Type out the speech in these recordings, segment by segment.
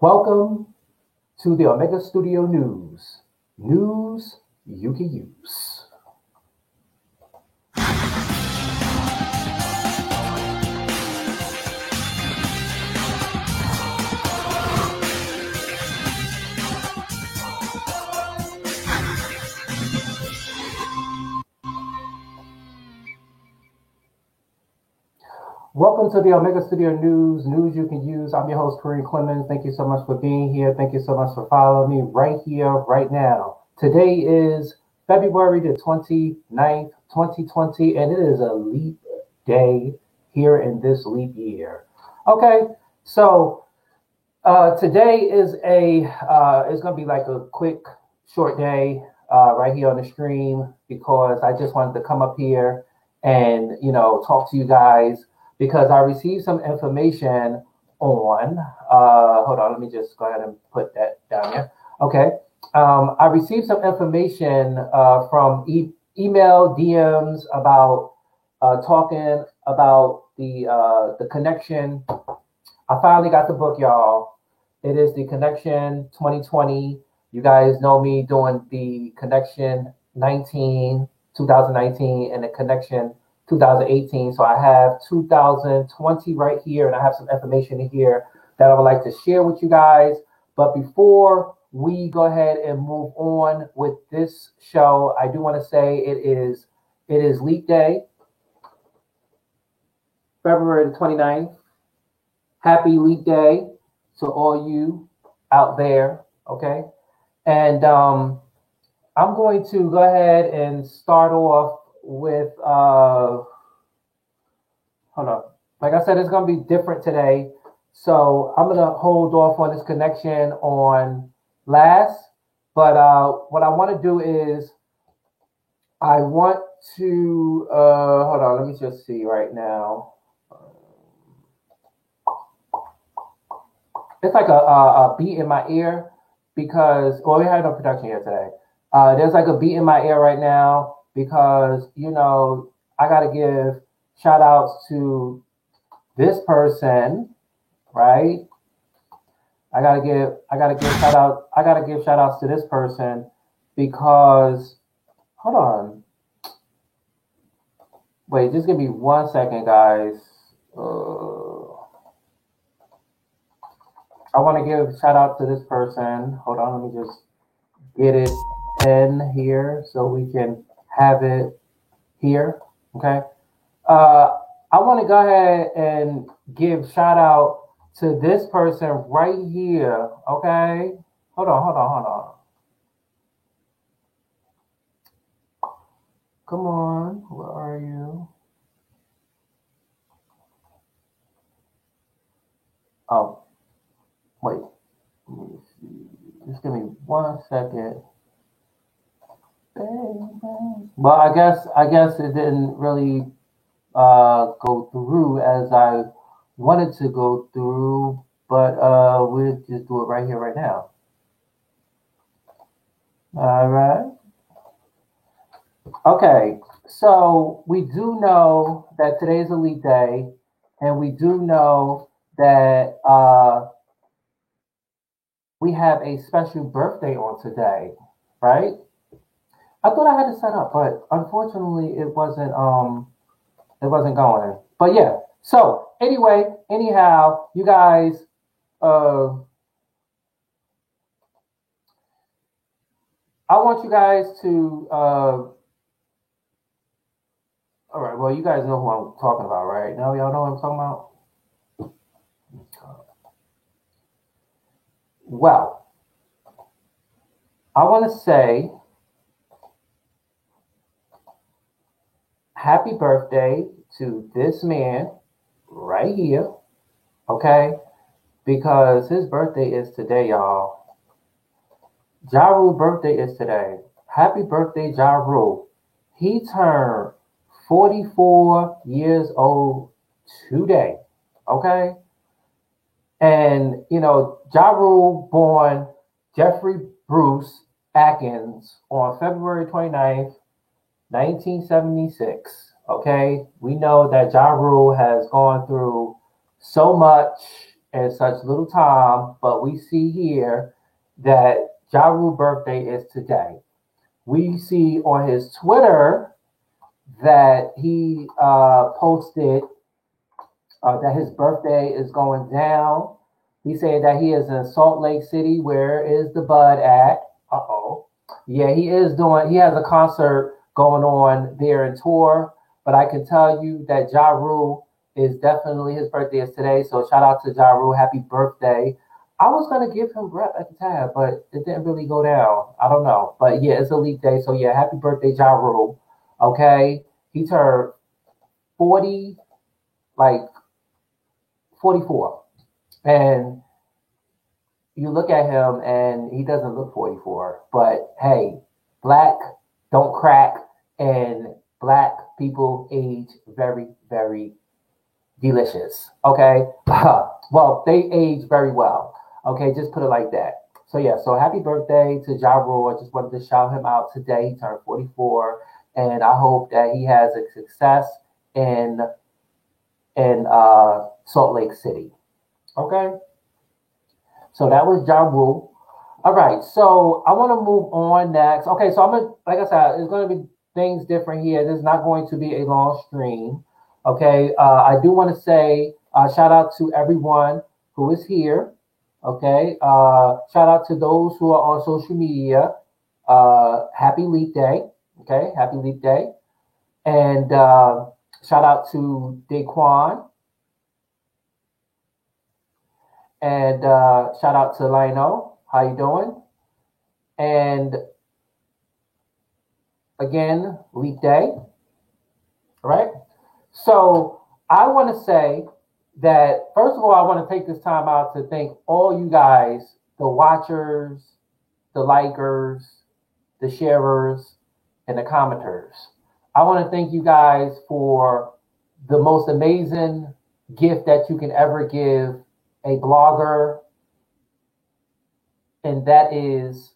Welcome to the Omega Studio News. News you can use. Welcome to the Omega Studio News you can use. I'm your host, Kareem Clemens. Thank you so much for being here. Thank you so much for following me right here, right now. Today is February the 29th, 2020, and it is a leap day here in this leap year. Okay, so today is going to be like a quick, short day right here on the stream because I just wanted to come up here and talk to you guys because I received some information on. Hold on, let me just go ahead and put that down here. Okay, I received some information from email DMs about talking about the connection. I finally got the book, y'all. It is the Connection 2020. You guys know me doing the Connection 2019, and the Connection 2018. So I have 2020 right here, and I have some information in here that I would like to share with you guys. But before we go ahead and move on with this show, I do want to say it is Leap Day, February the 29th. Happy Leap Day to all you out there, okay? And I'm going to go ahead and start off with, hold on. Like I said, it's going to be different today. So I'm going to hold off on this connection on last. But what I want to do is I want to, hold on, let me just see right now. It's like a beat in my ear because, well, we had no production here today. There's like a beat in my ear right now because, I got to give shout outs to this person, right? I got to give shout outs to this person because, hold on. Wait, just give me 1 second, guys. I want to give shout out to this person. Hold on, let me just get it in here so we can have it here. Okay. I want to go ahead and give shout out to this person right here. Okay. Hold on. Come on. Where are you? Oh, wait. Let me see. Just give me 1 second. Well, I guess it didn't really go through as I wanted to go through, but we'll just do it right here, right now. All right. Okay. So we do know that today's Elite Day, and we do know that we have a special birthday on today, right? I thought I had it set up, but unfortunately it wasn't going. But yeah. So anyway, anyhow, you guys I want you guys to all right, well you guys know who I'm talking about, right? Now y'all know what I'm talking about? Well, I want to say happy birthday to this man right here, okay? Because his birthday is today, y'all. Ja Rule's birthday is today. Happy birthday, Ja Rule. He turned 44 years old today, okay? And, Ja Rule born Jeffrey Bruce Atkins on February 29th, 1976. Okay, we know that Ja Rule has gone through so much in such little time, but we see here that Ja Rule's birthday is today. We see on his Twitter that he posted that his birthday is going down. He said that he is in Salt Lake City. Where is the bud at? Uh-oh. Yeah, he is doing, he has a concert going on there in tour. But I can tell you that Ja Rule is definitely, his birthday is today. So shout out to Ja Rule. Happy birthday. I was going to give him rep at the time, but it didn't really go down. I don't know. But yeah, it's a leap day. So yeah, happy birthday, Ja Rule. Okay. He turned 40, like 44. And you look at him and he doesn't look 44. But hey, black don't crack and black people age very, very delicious. Okay. Well, they age very well. Okay. Just put it like that. So yeah, so happy birthday to Ja Rule. I just wanted to shout him out today. He turned 44. And I hope that he has a success in Salt Lake City. Okay. So that was Ja Rule. All right. So I want to move on next. Okay. So I'm gonna, like I said, it's gonna be things different here. This is not going to be a long stream. Okay. I do want to say shout out to everyone who is here. Okay. Shout out to those who are on social media. Happy Leap Day. Okay. Happy Leap Day. And shout out to Daquan. And shout out to Lionel. How you doing? And again, Leap Day. All right. So I want to say that, first of all, I want to take this time out to thank all you guys, the watchers, the likers, the sharers, and the commenters. I want to thank you guys for the most amazing gift that you can ever give a blogger, and that is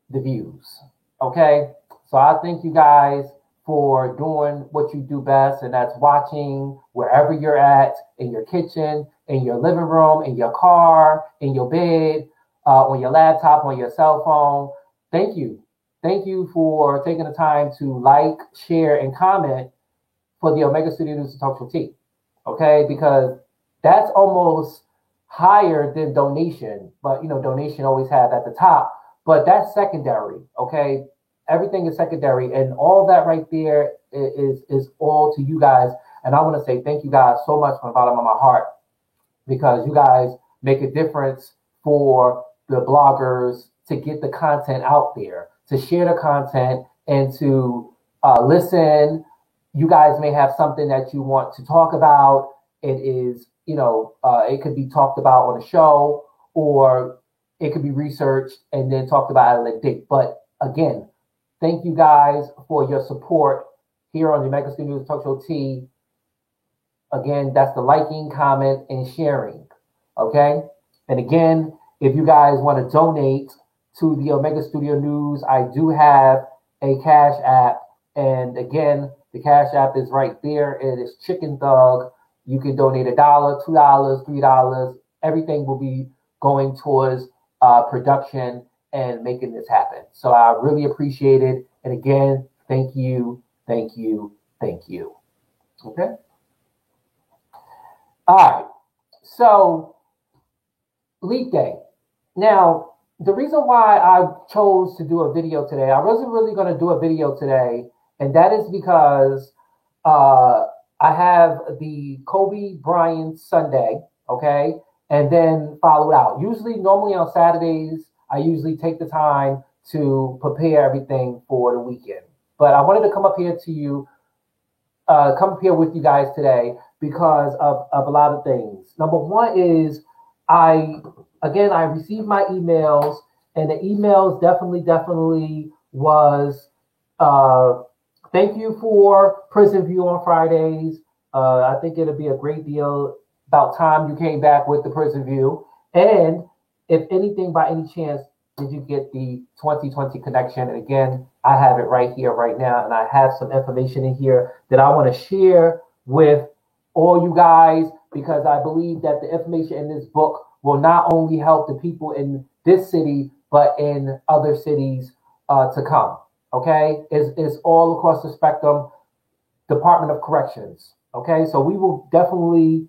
the views. Okay? So I thank you guys for doing what you do best, and that's watching wherever you're at, in your kitchen, in your living room, in your car, in your bed, on your laptop, on your cell phone. Thank you. Thank you for taking the time to like, share, and comment for the Omega Studio News and Talk Show team. Okay? Because that's almost higher than donation, but donation always have at the top, but that's secondary. Okay? Everything is secondary, and all that right there is all to you guys. And I want to say thank you guys so much from the bottom of my heart, because you guys make a difference for the bloggers to get the content out there, to share the content, and to listen. You guys may have something that you want to talk about. It is, it could be talked about on a show, or it could be researched and then talked about at a date. But again, thank you guys for your support here on the Omega Studio News Talk Show T. Again, that's the liking, comment, and sharing. Okay? And again, if you guys want to donate to the Omega Studio News, I do have a Cash App. And again, the Cash App is right there. It is Chicken Thug. You can donate $1, $2, $3. Everything will be going towards production and making this happen. So I really appreciate it. And again, thank you, thank you, thank you. Okay? All right. So, Leap Day. Now, the reason why I chose to do a video today, I wasn't really going to do a video today, and that is because I have the Kobe Bryant Sunday, okay, and then followed out. Normally on Saturdays, I usually take the time to prepare everything for the weekend. But I wanted to come up here with you guys today because of a lot of things. Number one is I received my emails, and the emails definitely was thank you for Prison View on Fridays. I think it'll be a great deal about time you came back with the Prison View. And if anything, by any chance, did you get the 2020 connection? And again, I have it right here, right now, and I have some information in here that I want to share with all you guys. because I believe that the information in this book will not only help the people in this city, but in other cities to come. Okay, it's all across the spectrum. Department of Corrections. Okay, so we will definitely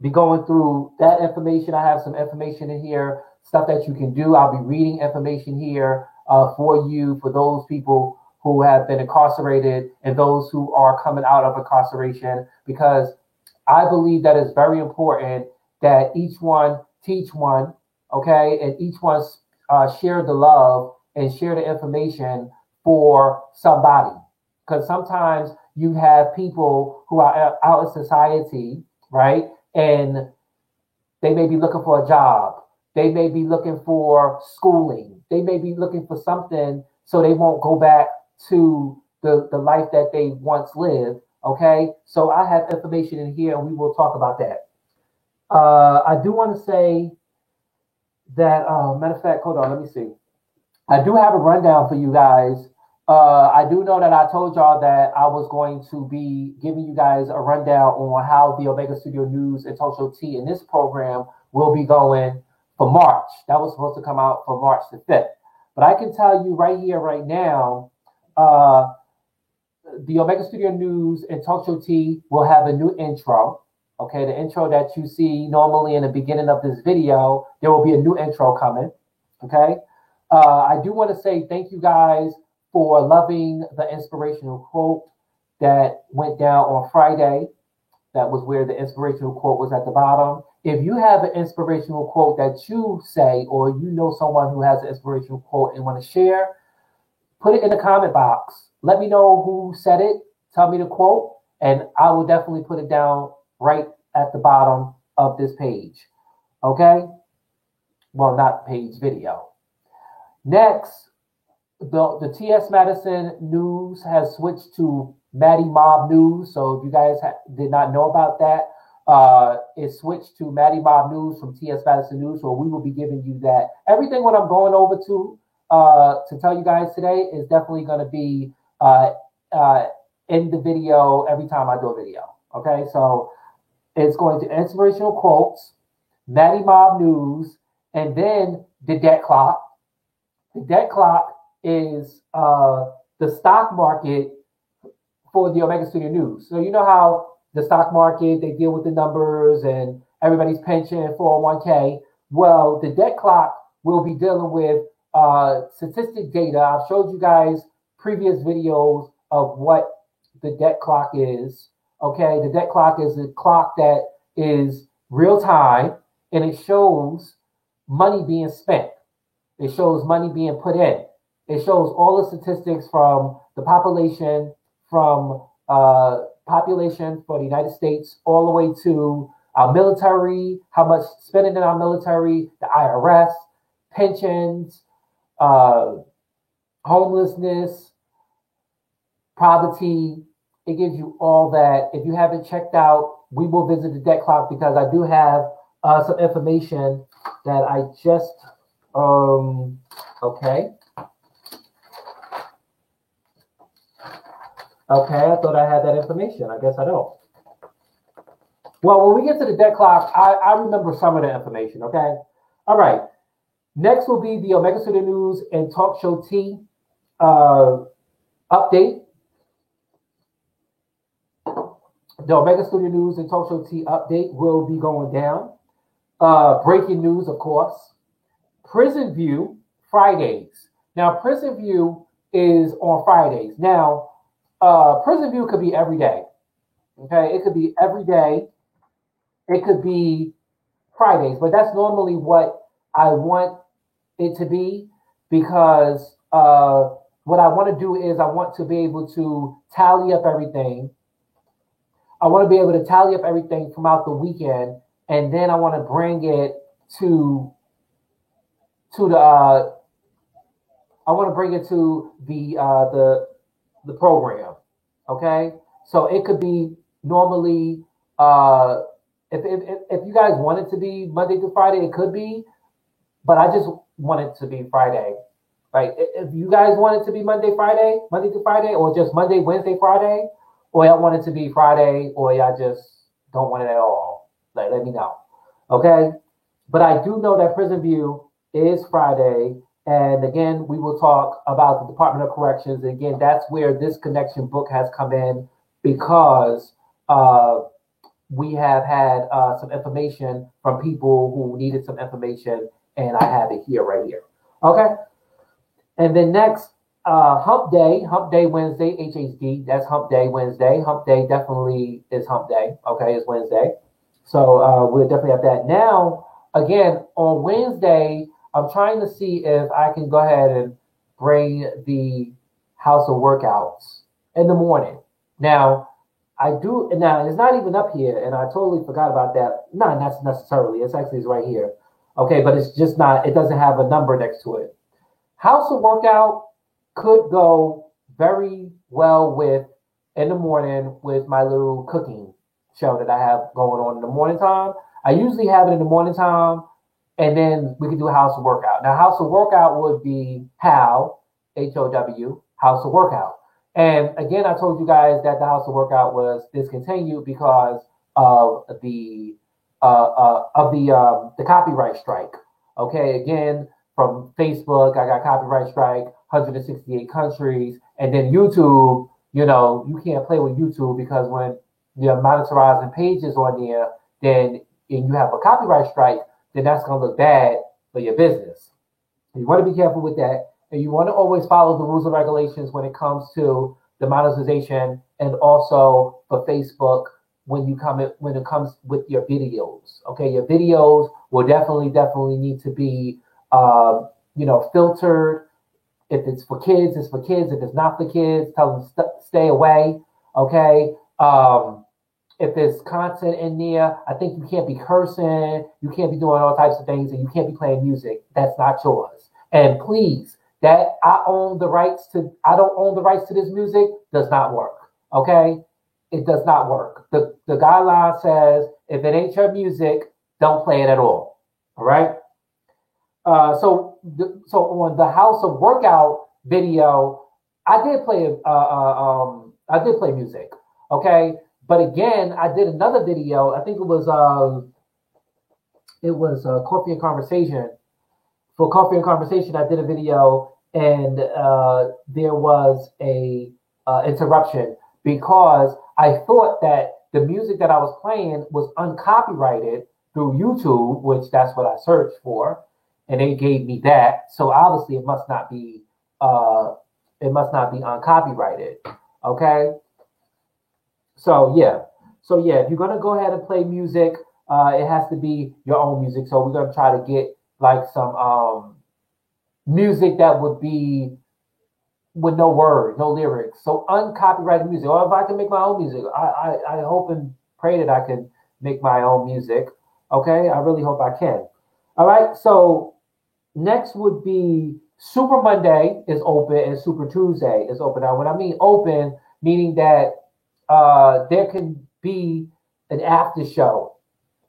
be going through that information. I have some information in here, stuff that you can do. I'll be reading information here for you, for those people who have been incarcerated and those who are coming out of incarceration, because I believe that it's very important that each one teach one, okay, and each one share the love and share the information for somebody. Because sometimes you have people who are out in society, right? And they may be looking for a job. They may be looking for schooling. They may be looking for something so they won't go back to the life that they once lived. Okay. So I have information in here and we will talk about that. I do want to say that, matter of fact, hold on, let me see. I do have a rundown for you guys. I do know that I told y'all that I was going to be giving you guys a rundown on how the Omega Studio News and Talk Show T in this program will be going for March. That was supposed to come out for March the 5th. But I can tell you right here, right now, the Omega Studio News and Talk Show T will have a new intro. Okay, the intro that you see normally in the beginning of this video, there will be a new intro coming. Okay, I do want to say thank you guys for loving the inspirational quote that went down on Friday. That was where the inspirational quote was at the bottom. If you have an inspirational quote that you say, or you know someone who has an inspirational quote and want to share, put it in the comment box. Let me know who said it. Tell me the quote, and I will definitely put it down right at the bottom of this page. Okay? Well, not page, video. Next, the TS Madison News has switched to Maddie Mob News. So if you guys did not know about that, it switched to Maddie Mob News from TS Madison News. So we will be giving you that. Everything what I'm going over to tell you guys today is definitely going to be in the video every time I do a video. Okay, so it's going to inspirational quotes, Maddie Mob News, and then the debt clock. The debt clock is the stock market for the Omega Studio News. So you know how the stock market, they deal with the numbers and everybody's pension and 401k. Well, the debt clock will be dealing with statistic data. I've showed you guys previous videos of what the debt clock is. Okay, the debt clock is a clock that is real time and it shows money being spent. It shows money being put in. It shows all the statistics from the population, from population for the United States, all the way to our military, how much spending in our military, the IRS, pensions, homelessness, poverty. It gives you all that. If you haven't checked out, we will visit the debt clock because I do have some information that I just, okay. Okay, I thought I had that information. I guess I don't. Well, when we get to the debt clock, I remember some of the information, okay? All right. Next will be the Omega Studio News and Talk Show T update. The Omega Studio News and Talk Show T update will be going down. Breaking news, of course. Prison View, Fridays. Now, Prison View is on Fridays. Now, Prison View could be every day. Okay, it could be every day. It could be Fridays, but that's normally what I want it to be because what I want to do is I want to be able to tally up everything. I want to be able to tally up everything throughout the weekend, and then I want to bring it to the I want to bring it to the program. Okay, so it could be normally if you guys want it to be Monday through Friday, it could be, but I just want it to be Friday. Like if you guys want it to be Monday through Friday, or just Monday, Wednesday, Friday, or y'all want it to be Friday, or y'all just don't want it at all, like let me know. Okay? But I do know that Prison View is Friday. And again, we will talk about the Department of Corrections. And again, that's where this connection book has come in because we have had some information from people who needed some information, and I have it here right here. Okay. And then next, Hump Day Wednesday, HHD. That's Hump Day Wednesday. Hump Day definitely is Hump Day. Okay, it's Wednesday. So we'll definitely have that. Now, again, on Wednesday, I'm trying to see if I can go ahead and bring the House of Workouts in the morning. Now, I do, now it's not even up here, and I totally forgot about that. Not necessarily, it's actually right here. Okay, but it's just not, it doesn't have a number next to it. House of Workout could go very well with in the morning with my little cooking show that I have going on in the morning time. I usually have it in the morning time, and then we could do a House of Workout. Now, House of Workout would be HOW, HOW, House of Workout. And again, I told you guys that the House of Workout was discontinued because of the copyright strike. Okay, again, from Facebook, I got copyright strike, 168 countries, and then YouTube. You know, you can't play with YouTube because when you're monetizing pages on there, then and you have a copyright strike, then that's going to look bad for your business. You want to be careful with that, and you want to always follow the rules and regulations when it comes to the monetization, and also for Facebook when it comes with your videos. Okay, your videos will definitely need to be filtered. If it's for kids, it's for kids. If it's not for kids, tell them stay away. Okay. If there's content in there, I think you can't be cursing, you can't be doing all types of things, and you can't be playing music. That's not yours. And please, that I don't own the rights to this music does not work. Okay? It does not work. The guideline says if it ain't your music, don't play it at all. All right? So on the House of Workout video, I did play music. Okay? But again, I did another video. I think it was Coffee and Conversation. For Coffee and Conversation, I did a video, and there was a interruption because I thought that the music that I was playing was uncopyrighted through YouTube, which that's what I searched for, and they gave me that. So obviously, it must not be uncopyrighted. Okay. So yeah, if you're gonna go ahead and play music, it has to be your own music. So we're gonna try to get like some music that would be with no words, no lyrics. So uncopyrighted music. Or if I can make my own music, I hope and pray that I can make my own music. Okay, I really hope I can. All right. So next would be Super Monday is open and Super Tuesday is open. Now, when I mean open, meaning that there can be an after show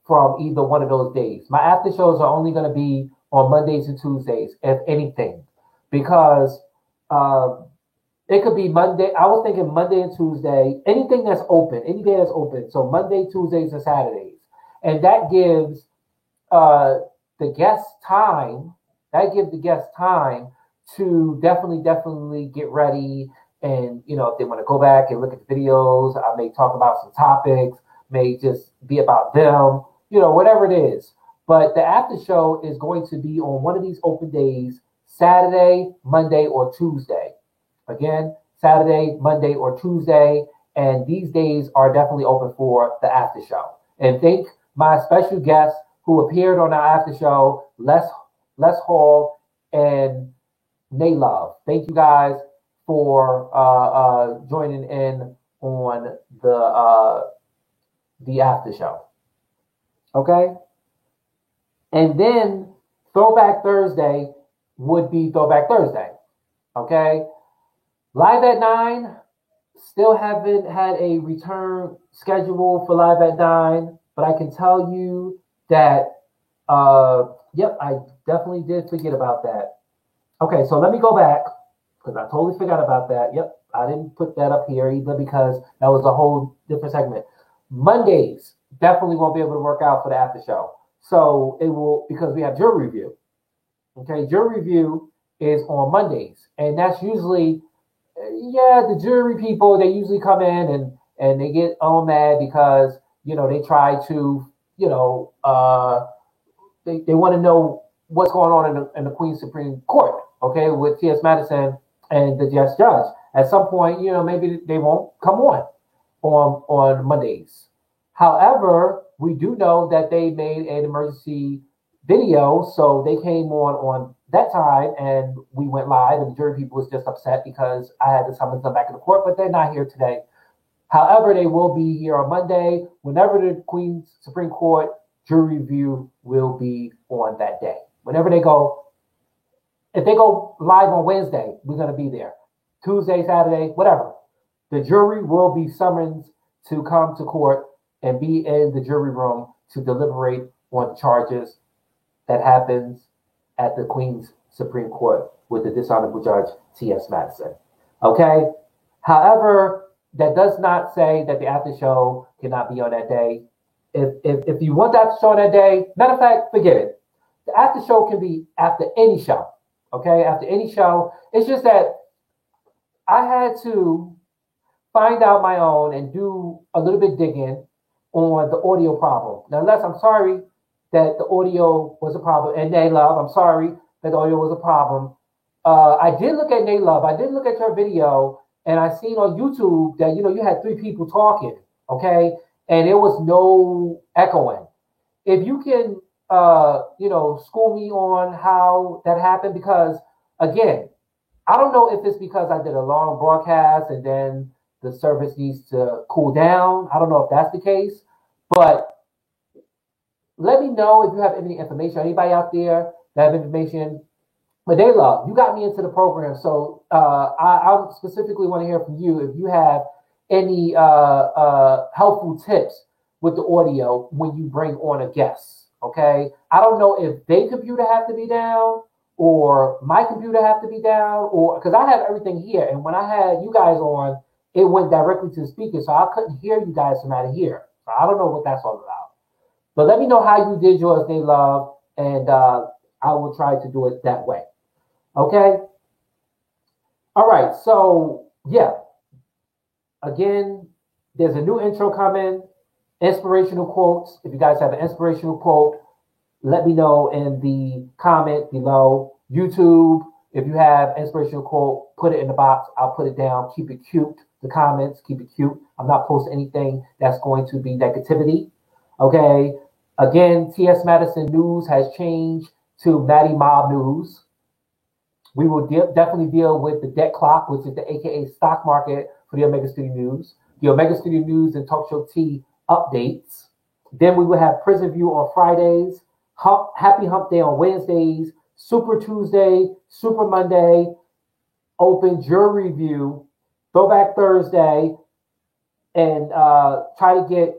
from either one of those days. My after shows are only going to be on Mondays and Tuesdays, if anything, because it could be Monday. I was thinking Monday and Tuesday, anything that's open, any day that's open. So Monday, Tuesdays, and Saturdays. And that gives the guests time. That gives the guests time to definitely get ready. And, if they want to go back and look at the videos, I may talk about some topics, may just be about them, whatever it is. But the after show is going to be on one of these open days, Saturday, Monday, or Tuesday. Again, Saturday, Monday, or Tuesday. And these days are definitely open for the after show. And thank my special guests who appeared on our after show, Les Hall and Naylove. Thank you guys for joining in on the after show. Okay? And then Throwback Thursday would be Throwback Thursday. Okay? Live at 9, still haven't had a return schedule for Live at 9, but I can tell you that, I definitely did forget about that. Okay, so let me go back, because I totally forgot about that. Yep, I didn't put that up here either because that was a whole different segment. Mondays, definitely won't be able to work out for the after show. So it will, because we have jury review. Okay, jury review is on Mondays, and that's usually, yeah, the jury people, they usually come in and they get all mad because they try to, you know uh they want to know what's going on in the Queen's Supreme Court, okay, with T.S. Madison and the just judge. At some point, maybe they won't come on Mondays. However, we do know that they made an emergency video, so they came on that time, and we went live, and the jury people was just upset because I had to summons them back in the court, but they're not here today. However, they will be here on Monday. Whenever the Queen's Supreme Court jury review will be on that day. Whenever they go, if they go live on Wednesday, we're going to be there. Tuesday, Saturday, whatever. The jury will be summoned to come to court and be in the jury room to deliberate on charges that happens at the Queen's Supreme Court with the dishonorable judge, T.S. Madison. Okay? However, that does not say that the after show cannot be on that day. If you want the after show on that day, matter of fact, forget it. The after show can be after any show. Okay? After any show. It's just that I had to find out my own and do a little bit digging on the audio problem. Now, Les, I'm sorry that the audio was a problem. And Nay Love, I'm sorry that the audio was a problem. I did look at Nay Love. I did look at your video, and I seen on YouTube that, you had 3 people talking, okay? And there was no echoing. If you can, school me on how that happened, because, again, I don't know if it's because I did a long broadcast and then the service needs to cool down. I don't know if that's the case, but let me know if you have any information. Anybody out there that have information? But they love, you got me into the program, so I specifically want to hear from you if you have any helpful tips with the audio when you bring on a guest. Okay, I don't know if their computer have to be down or my computer have to be down, or because I have everything here, and when I had you guys on, it went directly to the speaker, so I couldn't hear you guys from out of here. So I don't know what that's all about. But let me know how you did yours, they love, and I will try to do it that way. Okay? All right, so yeah. Again, there's a new intro coming, inspirational quotes. If you guys have an inspirational quote, let me know in the comment below. YouTube, if you have inspirational quote, put it in the box. I'll put it down. Keep it cute. The comments, keep it cute. I'm not posting anything that's going to be negativity. Okay? Again, T.S. Madison News has changed to Maddie Mob News. We will definitely deal with the debt clock, which is the AKA stock market for the Omega Studio News. The Omega Studio News and Talk Show T updates. Then we will have Prison View on Fridays, Happy Hump Day on Wednesdays, Super Tuesday, Super Monday, Open Jury Review, Throwback Thursday, and try to get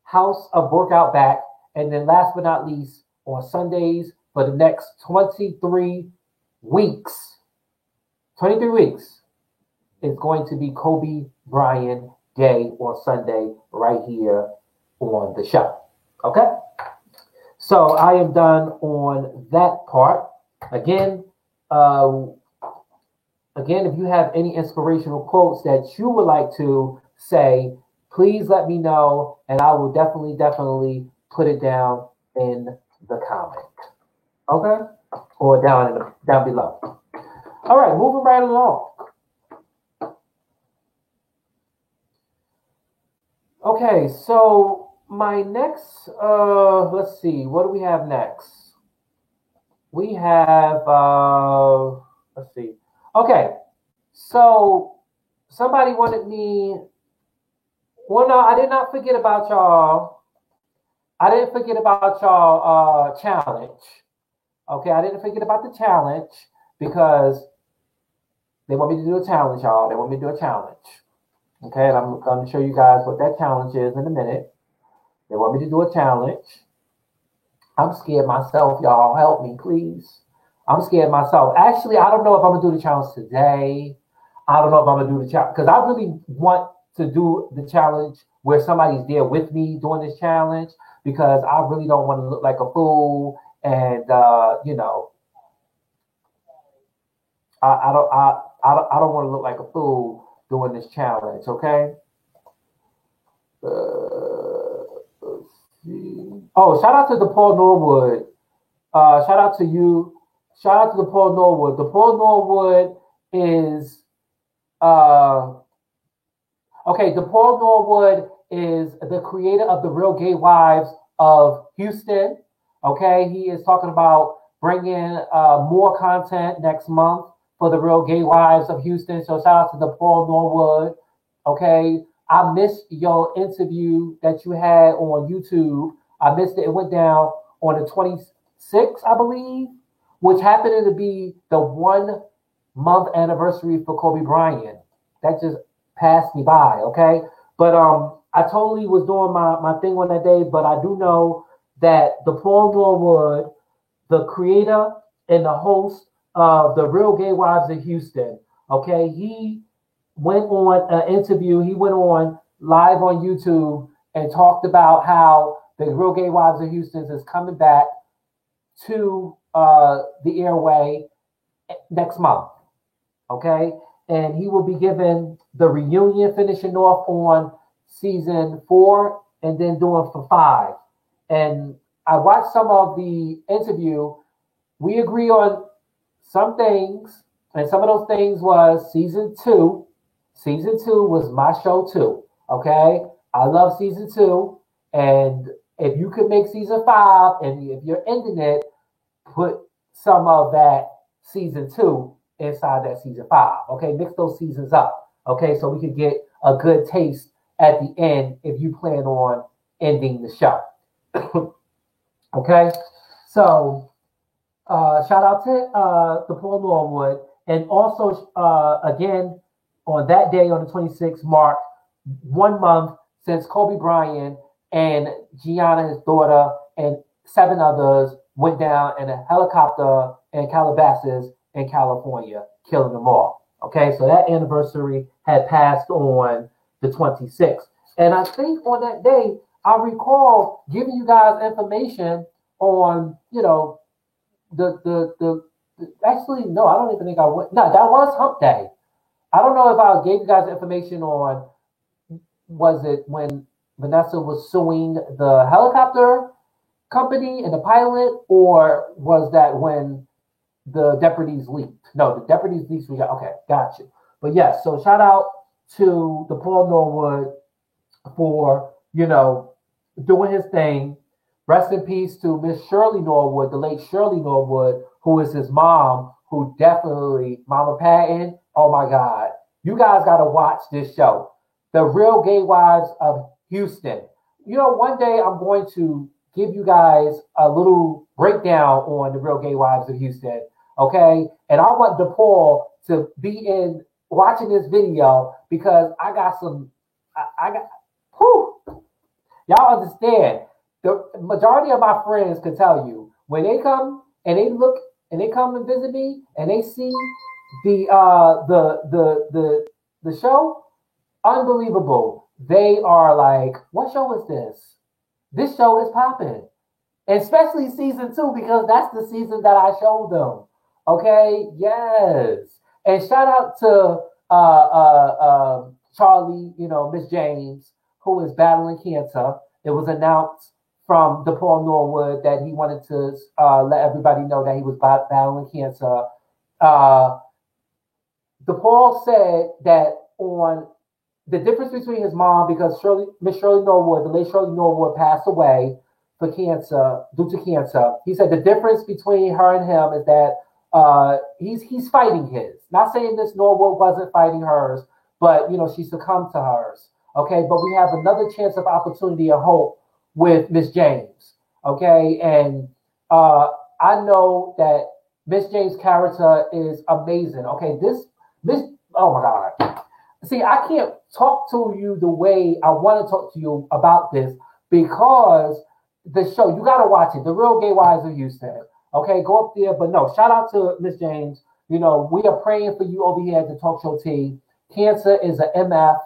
House of Workout back. And then last but not least, on Sundays for the next 23 weeks, is going to be Kobe Bryant Day on Sunday right here on the show. Okay? So I am done on that part. Again, if you have any inspirational quotes that you would like to say, please let me know, and I will definitely put it down in the comment. Okay? Or down below. All right, moving right along. Okay, so my next, let's see, what do we have next? We have, let's see. Okay, so somebody wanted me, well, no, I did not forget about y'all. I didn't forget about y'all challenge. Okay, I didn't forget about the challenge because they want me to do a challenge, y'all. They want me to do a challenge. Okay, and I'm going to show you guys what that challenge is in a minute. They want me to do a challenge. I'm scared myself, y'all. Help me, please. I'm scared myself. Actually, I don't know if I'm going to do the challenge today. I don't know if I'm going to do the challenge because I really want to do the challenge where somebody's there with me doing this challenge because I really don't want to look like a fool. And I don't want to look like a fool doing this challenge. Okay. Let's see. Oh, shout out to the Paul Norwood. Shout out to you. Shout out to the Paul Norwood. The Paul Norwood is uh okay. The Paul Norwood is the creator of the Real Gay Wives of Houston. Okay, he is talking about bringing more content next month for the Real Gay Wives of Houston. So shout out to the Paul Norwood. Okay, I missed your interview that you had on YouTube. I missed it. It went down on the 26th, I believe, which happened to be the 1 month anniversary for Kobe Bryant. That just passed me by, okay? But I totally was doing my thing on that day, but I do know that the Paul Norwood, the creator and the host of the Real Gay Wives of Houston, okay, he went on an interview. He went on live on YouTube and talked about how the Real Gay Wives of Houston is coming back to the airway next month. Okay, and he will be given the reunion, finishing off on season 4, and then doing for 5. And I watched some of the interview. We agree on some things, and some of those things was season 2. Season 2 was my show too. Okay, I love season 2, and if you could make season 5, and if you're ending it, put some of that season 2 inside that season 5. Okay, mix those seasons up. Okay, so we could get a good taste at the end if you plan on ending the show. Okay, so shout out to the Paul Norwood, and also again on that day on the 26th marked 1 month since Kobe Bryant and Gianna, his daughter, and 7 others went down in a helicopter in Calabasas in California, killing them all. Okay, so that anniversary had passed on the 26th. And I think on that day, I recall giving you guys information on, actually, no, I don't even think I went. No, that was Hump Day. I don't know if I gave you guys information on, was it when Vanessa was suing the helicopter company and the pilot, or was that when the deputies leaked? No, the deputies leaked. We got okay, got you. But yes, so shout out to the Paul Norwood for doing his thing. Rest in peace to Miss Shirley Norwood, the late Shirley Norwood, who is his mom, who definitely Mama Patton. Oh my God, you guys got to watch this show, The Real Gay Wives of Houston. One day I'm going to give you guys a little breakdown on The Real Gay Wives of Houston, okay? And I want DePaul to be in watching this video because I got some, I got, whew, y'all understand. The majority of my friends can tell you when they come and they look and they come and visit me and they see the show, unbelievable. They are like, what show is this? This show is popping. Especially season 2, because that's the season that I showed them. Okay, yes. And shout out to Charlie, Miss James, who is battling cancer. It was announced from DePaul Norwood that he wanted to let everybody know that he was battling cancer. DePaul said that on the difference between his mom, because Miss Shirley Norwood, the late Shirley Norwood, passed away for cancer, due to cancer. He said the difference between her and him is that he's fighting his. Not saying Miss Norwood wasn't fighting hers, but she succumbed to hers. Okay, but we have another chance of opportunity and hope with Miss James. Okay, and I know that Miss James' character is amazing. Okay, this oh my God. See, I can't talk to you the way I want to talk to you about this because the show, you got to watch it. The Real Gay Wives of Houston. Okay, go up there. But no, shout out to Miss James. We are praying for you over here at the Talk Show T. Cancer is an MF.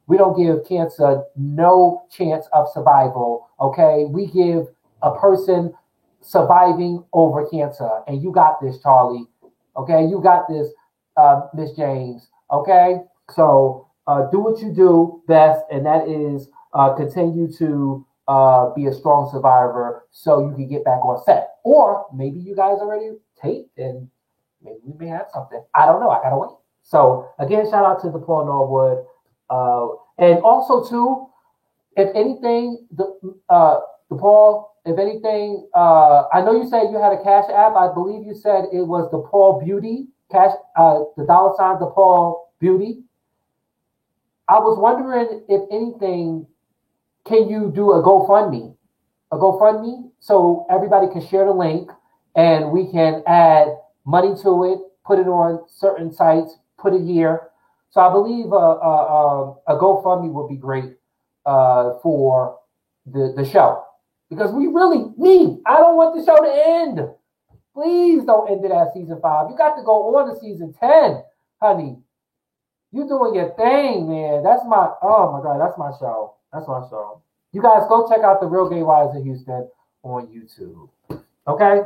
We don't give cancer no chance of survival. Okay, we give a person surviving over cancer, and you got this, Charlie. Okay, you got this, Miss James. Okay, so do what you do best, and that is continue to be a strong survivor so you can get back on set. Or maybe you guys already taped and maybe we may have something. I don't know. I gotta wait. So again, shout out to DePaul Norwood. And also too, if anything, DePaul, if anything, I know you said you had a Cash App. I believe you said it was DePaul Beauty Cash, the $ DePaul Beauty. I was wondering if anything, can you do a GoFundMe? A GoFundMe so everybody can share the link and we can add money to it, put it on certain sites, put it here. So I believe a GoFundMe would be great for the show because we really need. I don't want the show to end. Please don't end it at season 5. You got to go on to season 10, honey. You doing your thing, man. Oh my God, that's my show. That's my show. You guys go check out The Real Gay Wives in Houston on YouTube. Okay?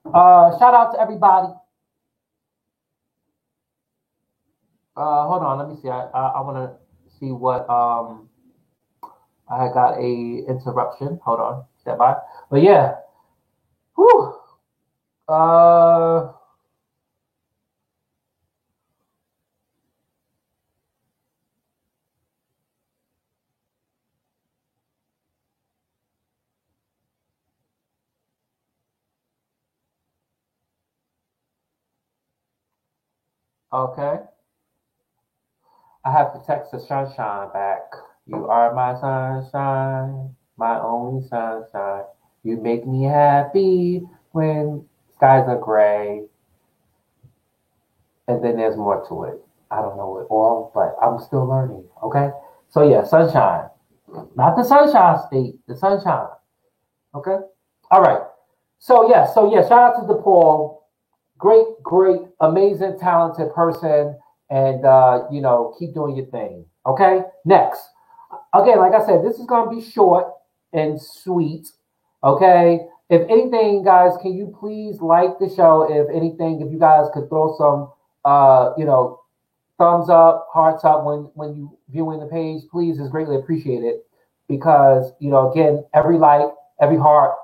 Shout out to everybody. Hold on, let me see. I want to see what I got a interruption. Hold on, step by. But yeah. Whew. Okay. I have to text the sunshine back. You are my sunshine, my only sunshine. You make me happy when skies are gray. And then there's more to it. I don't know it all, but I'm still learning. Okay. So yeah, sunshine. Not the sunshine state, the sunshine. Okay. All right. So yeah, shout out to DePaul. Great, amazing, talented person. And keep doing your thing. Okay. Next. Again, like I said, this is gonna be short and sweet. Okay. If anything, guys, can you please like the show? If anything, if you guys could throw some thumbs up, hearts up when you viewing the page, please is greatly appreciated because again, every like, every heart,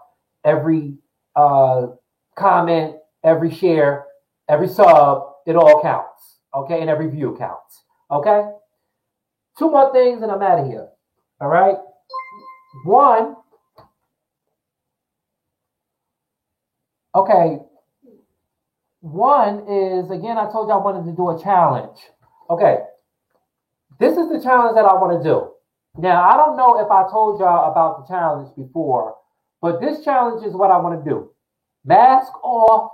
every comment, every share, every sub, it all counts. Okay, and every view counts. Okay, 2 more things and I'm out of here. All right, one. Okay, one is again, I told you I wanted to do a challenge. Okay, this is the challenge that I want to do. Now, I don't know if I told y'all about the challenge before, but this challenge is what I want to do. Mask off,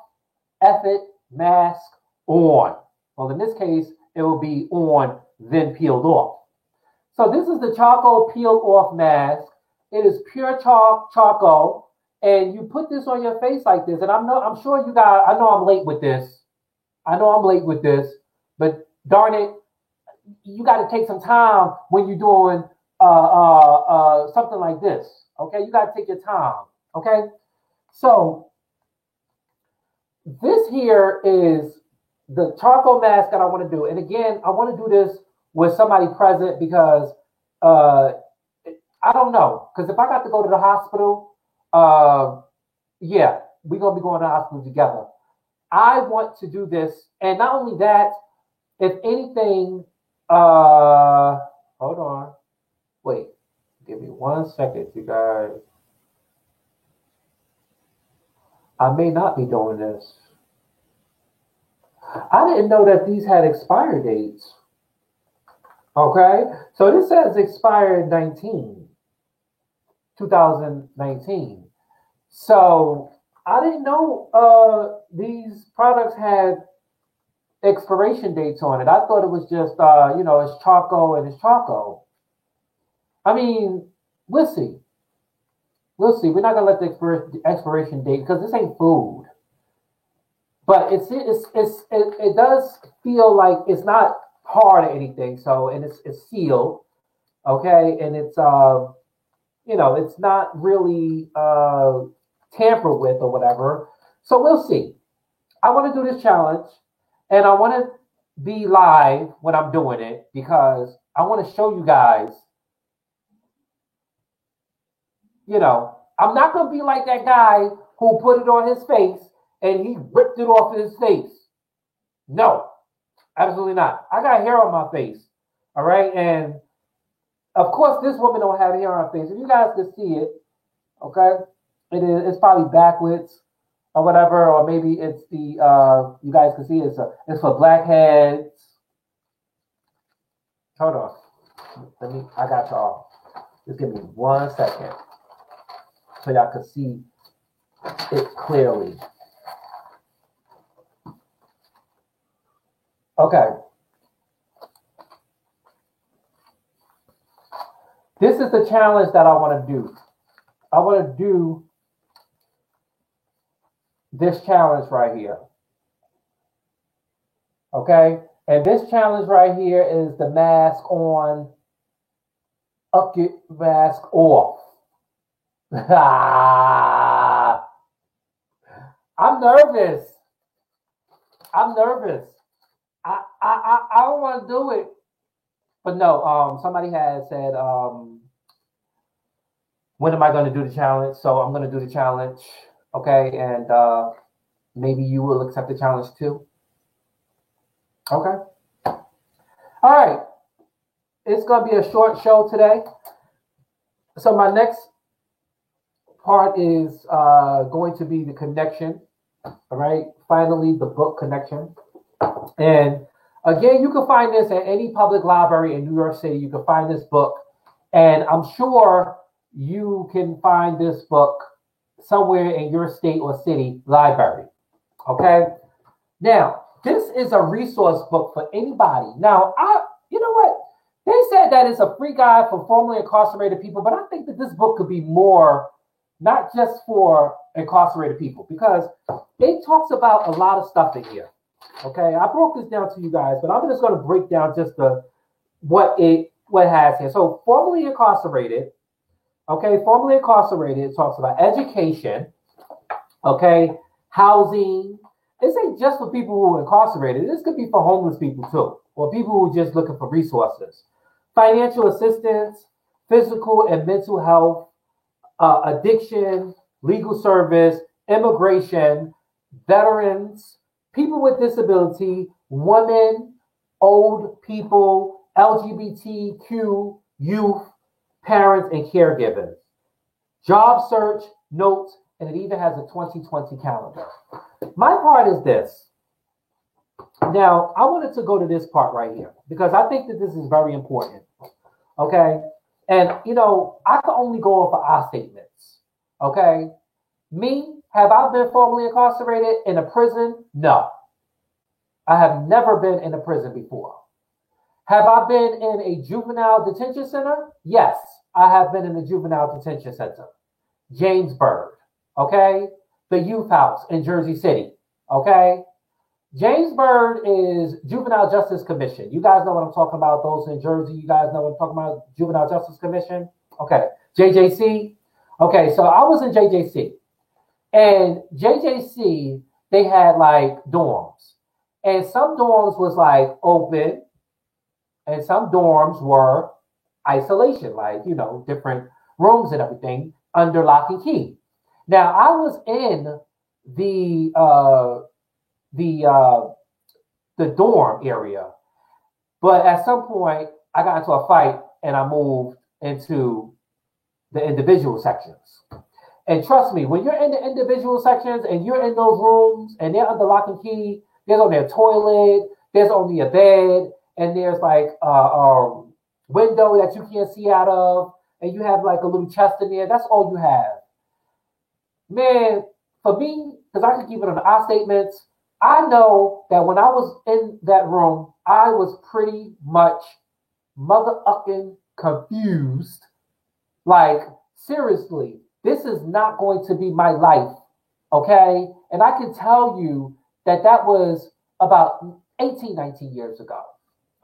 F it, mask on. Well, in this case, it will be on, then peeled off. So this is the charcoal peel off mask. It is pure charcoal. And you put this on your face like this. And I'm sure you guys, I know I'm late with this. But darn it, you got to take some time when you're doing something like this. Okay, you got to take your time. Okay, so this here is the charcoal mask that I want to do. And again, I want to do this with somebody present because I don't know. Because if I got to go to the hospital, yeah, we're going to be going to the hospital together. I want to do this. And not only that, if anything, hold on. Wait, give me 1 second, you guys. I may not be doing this. I didn't know that these had expire dates. Okay, so this says expired 2019. So I didn't know these products had expiration dates on it. I thought it was just it's charcoal and it's charcoal. I mean, we'll see. We're not gonna let the expiration date because this ain't food. But it does feel like it's not hard or anything. So, and it's sealed, okay, and it's it's not really tampered with or whatever. So we'll see. I want to do this challenge, and I want to be live when I'm doing it because I want to show you guys. I'm not going to be like that guy who put it on his face and he ripped it off his face. No, absolutely not. I got hair on my face. All right. And of course, this woman don't have hair on her face. If you guys can see it, okay, it's probably backwards or whatever, or maybe it's the you guys can see it's for blackheads. Hold on. I got y'all. Just give me 1 second so y'all can see it clearly. Okay. This is the challenge that I want to do. I want to do this challenge right here. Okay? And this challenge right here is the mask on, up your mask off. I'm nervous. I don't want to do it. But no, somebody had said, when am I going to do the challenge? So I'm going to do the challenge. Okay. And maybe you will accept the challenge too. Okay. All right. It's going to be a short show today. So my next part is going to be the connection. All right. Finally, the book connection. And again, you can find this at any public library in New York City. You can find this book. And I'm sure you can find this book somewhere in your state or city library. Okay. Now, this is a resource book for anybody. Now, you know what? They said that it's a free guide for formerly incarcerated people, but I think that this book could be more, not just for incarcerated people, because it talks about a lot of stuff in here. Okay, I broke this down to you guys, but I'm just going to break down just what it has here. So, formerly incarcerated. Okay, formerly incarcerated. It talks about education. Okay, housing. This ain't just for people who are incarcerated. This could be for homeless people too, or people who are just looking for resources. Financial assistance, physical and mental health, addiction, legal service, immigration, veterans, people with disability, women, old people, LGBTQ, youth, parents, and caregivers. Job search, notes, and it even has a 2020 calendar. My part is this. Now, I wanted to go to this part right here because I think that this is very important. Okay? And, I can only go off of our statements. Okay? Me, have I been formerly incarcerated in a prison? No. I have never been in a prison before. Have I been in a juvenile detention center? Yes, I have been in the juvenile detention center. James Byrd, okay? The youth house in Jersey City, okay? James Byrd is Juvenile Justice Commission. You guys know what I'm talking about, those in Jersey. You guys know what I'm talking about, Juvenile Justice Commission? Okay, JJC. Okay, so I was in JJC. And JJC, they had like dorms. And some dorms was like open, and some dorms were isolation, like, different rooms and everything under lock and key. Now, I was in the dorm area, but at some point I got into a fight and I moved into the individual sections. And trust me, when you're in the individual sections and you're in those rooms and they're under lock and key, there's only a toilet, there's only a bed, and there's like a window that you can't see out of, and you have like a little chest in there. That's all you have. Man, for me, because I can keep it on the I statements, I know that when I was in that room, I was pretty much mother-ucking confused. Like, seriously, this is not going to be my life, okay? And I can tell you that was about 18, 19 years ago,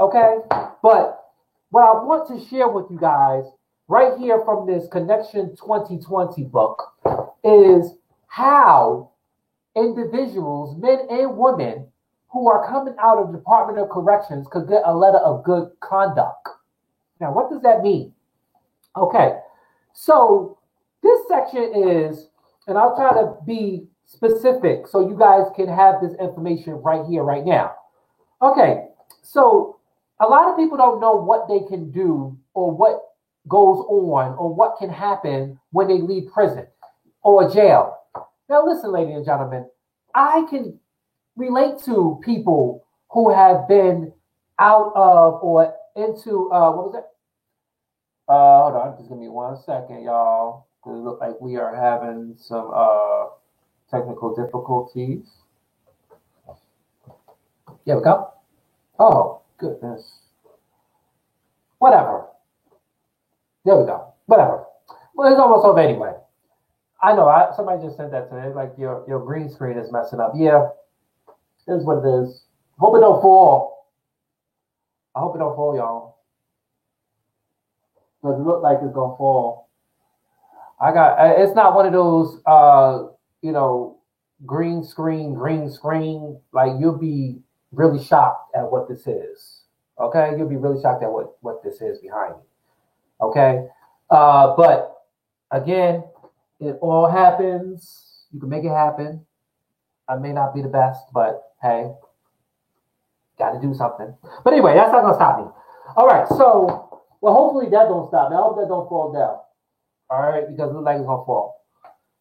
Okay? But what I want to share with you guys right here from this Connection 2020 book is how individuals, men and women, who are coming out of the Department of Corrections could get a letter of good conduct. Now, what does that mean? Okay, so this section is, and I'll try to be specific so you guys can have this information right here, right now. Okay, so a lot of people don't know what they can do or what goes on or what can happen when they leave prison or jail. Now, listen, ladies and gentlemen, I can relate to people who have been out of or into, what was it? Hold on, just give me 1 second, y'all. It looks like we are having some technical difficulties. Here we go. Oh, goodness. Whatever. There we go. Whatever. Well, it's almost over anyway. I know. Somebody just sent that to me. Like your green screen is messing up. Yeah, it is what it is. Hope it don't fall. I hope it don't fall, y'all. Does it look like it's gonna fall? It's not one of those, green screen. Like, you'll be really shocked at what this is. Okay, you'll be really shocked at what this is behind you. Okay, but again, it all happens. You can make it happen. I may not be the best, but hey, got to do something. But anyway, that's not gonna stop me. All right, so. Well, hopefully that don't stop me. I hope that don't fall down. All right, because it looks like it's gonna fall.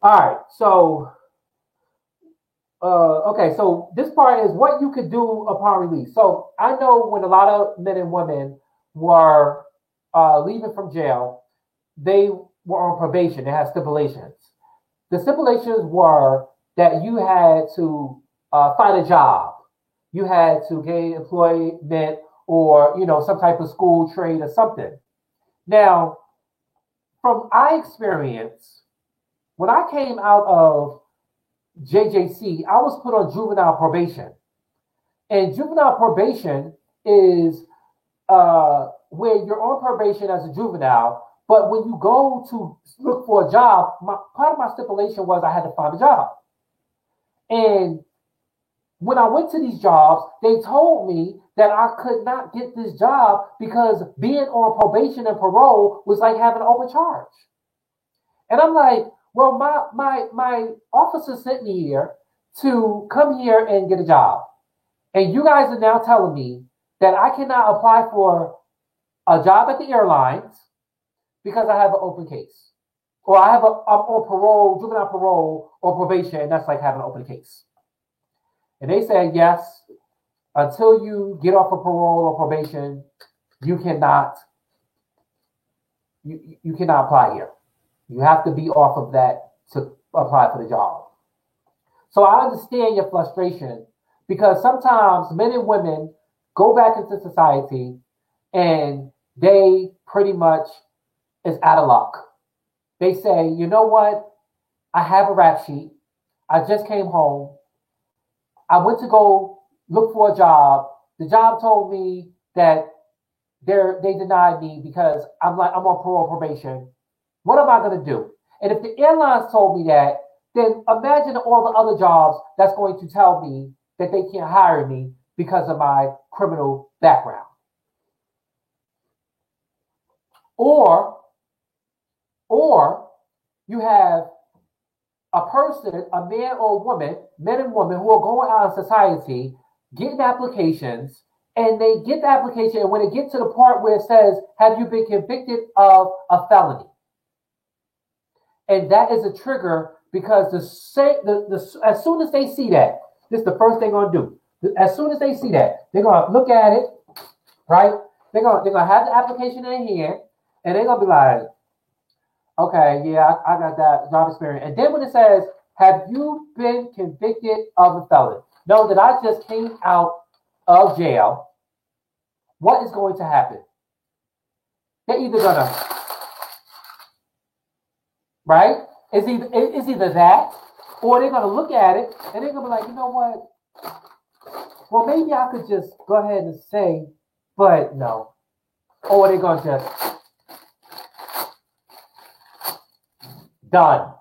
All right, so okay, so this part is what you could do upon release. So I know when a lot of men and women were leaving from jail, they were on probation. They had stipulations. The stipulations were that you had to find a job, you had to gain employment, or some type of school, trade, or something. Now, from my experience, when I came out of JJC, I was put on juvenile probation. And juvenile probation is where you're on probation as a juvenile, but when you go to look for a job, part of my stipulation was I had to find a job. And when I went to these jobs, they told me that I could not get this job because being on probation and parole was like having an open charge. And I'm like, well, my officer sent me here to come here and get a job. And you guys are now telling me that I cannot apply for a job at the airlines because I have an open case. Or I'm on parole, juvenile parole, or probation, and that's like having an open case. And they said, yes, until you get off of parole or probation, you cannot apply here. You have to be off of that to apply for the job. So I understand your frustration because sometimes men and women go back into society and they pretty much is out of luck. They say, you know what? I have a rap sheet. I just came home. I went to go look for a job. The job told me that they denied me because I'm on parole probation. What am I going to do? And if the airlines told me that, then imagine all the other jobs that's going to tell me that they can't hire me because of my criminal background. Or you have a person, a man or a woman, men and women who are going out in society, getting applications, and they get the application, and when it gets to the part where it says, have you been convicted of a felony? And that is a trigger because as soon as they see that, this is the first thing they're going to do. As soon as they see that, they're going to look at it, right? They're going to have the application in their hand, and they're going to be like, okay, yeah, I got that job experience. And then when it says, have you been convicted of a felony? Know that I just came out of jail. What is going to happen? They're either going to, right? It's either that, or they're going to look at it, and they're going to be like, you know what? Well, maybe I could just go ahead and say But no. Or they're going to just done.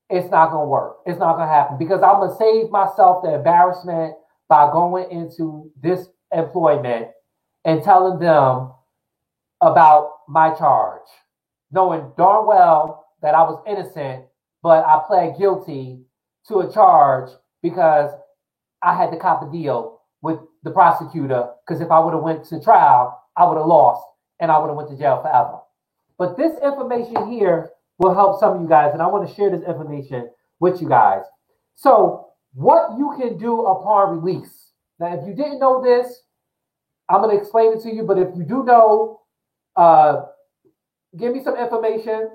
It's not going to work. It's not going to happen because I'm going to save myself the embarrassment by going into this employment and telling them about my charge, knowing darn well that I was innocent, but I pled guilty to a charge because I had to cop a deal with the prosecutor, because if I would have went to trial, I would have lost and I would have went to jail forever. But this information here will help some of you guys, and I want to share this information with you guys. So what you can do upon release. Now, if you didn't know this, I'm going to explain it to you, but if you do know, give me some information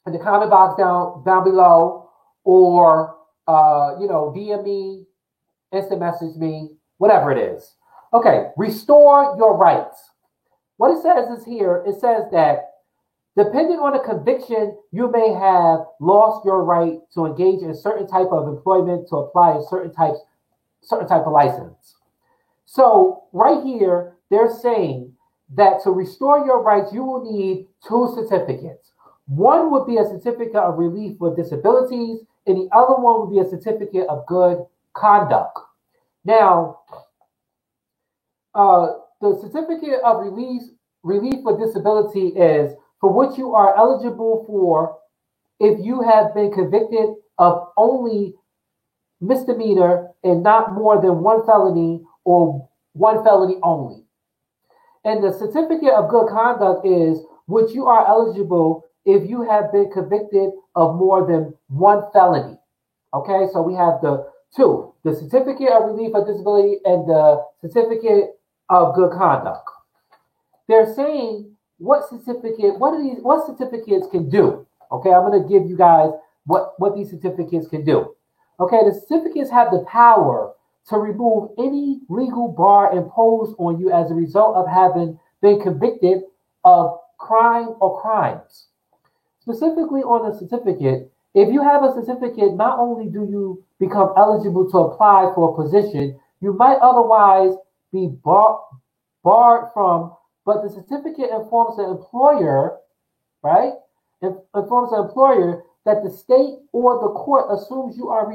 in the comment box down below, or DM me, instant message me, whatever it is. Okay, restore your rights. What it says is here, it says that depending on the conviction, you may have lost your right to engage in a certain type of employment, to apply a certain type of license. So right here, they're saying that to restore your rights, you will need 2 certificates. One would be a certificate of relief for disabilities, and the other one would be a certificate of good conduct. Now, the certificate of relief for disability is for which you are eligible for if you have been convicted of only misdemeanor and not more than 1 felony or 1 felony only. And the certificate of good conduct is which you are eligible if you have been convicted of more than 1 felony. Okay, so we have the 2, the certificate of relief for disability and the certificate of good conduct. They're saying what certificates can do. Okay, I'm going to give you guys what these certificates can do. Okay, the certificates have the power to remove any legal bar imposed on you as a result of having been convicted of crime or crimes. Specifically on the certificate, if you have a certificate, not only do you become eligible to apply for a position you might otherwise be barred from, but the certificate informs the employer, right? It informs the employer that the state or the court assumes you are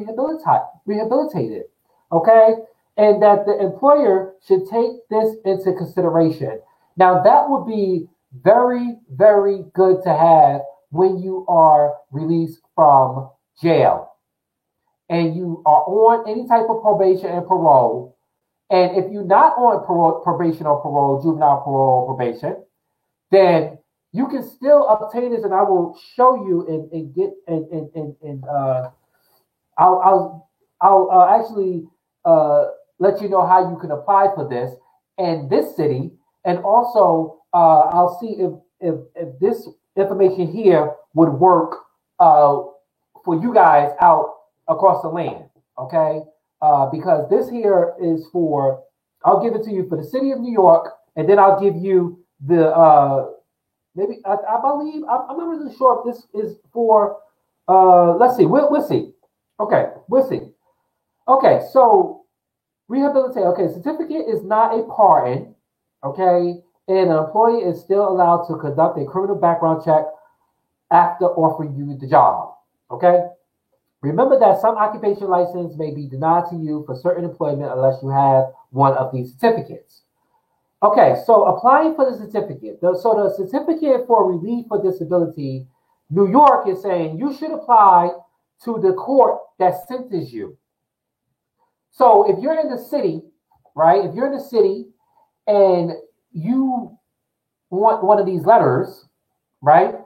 rehabilitated, okay? And that the employer should take this into consideration. Now, that would be very, very good to have when you are released from jail and you are on any type of probation and parole. And if you're not on probation or parole, juvenile parole or probation, then you can still obtain this, and I will show you I'll actually let you know how you can apply for this in this city, and also I'll see if this information here would work for you guys out across the land, okay? Because this here is for, I'll give it to you for the city of New York, and then I'll give you the, maybe, I believe, I'm not really sure if this is for, let's see, we'll see. Okay, we'll see. Okay, so rehabilitate, okay, certificate is not a pardon, okay, and an employee is still allowed to conduct a criminal background check after offering you the job, okay? Remember that some occupation license may be denied to you for certain employment unless you have one of these certificates. Okay, so applying for the certificate. So the certificate for relief for disability, New York is saying you should apply to the court that sentenced you. So if you're in the city, right? If you're in the city and you want one of these letters, right?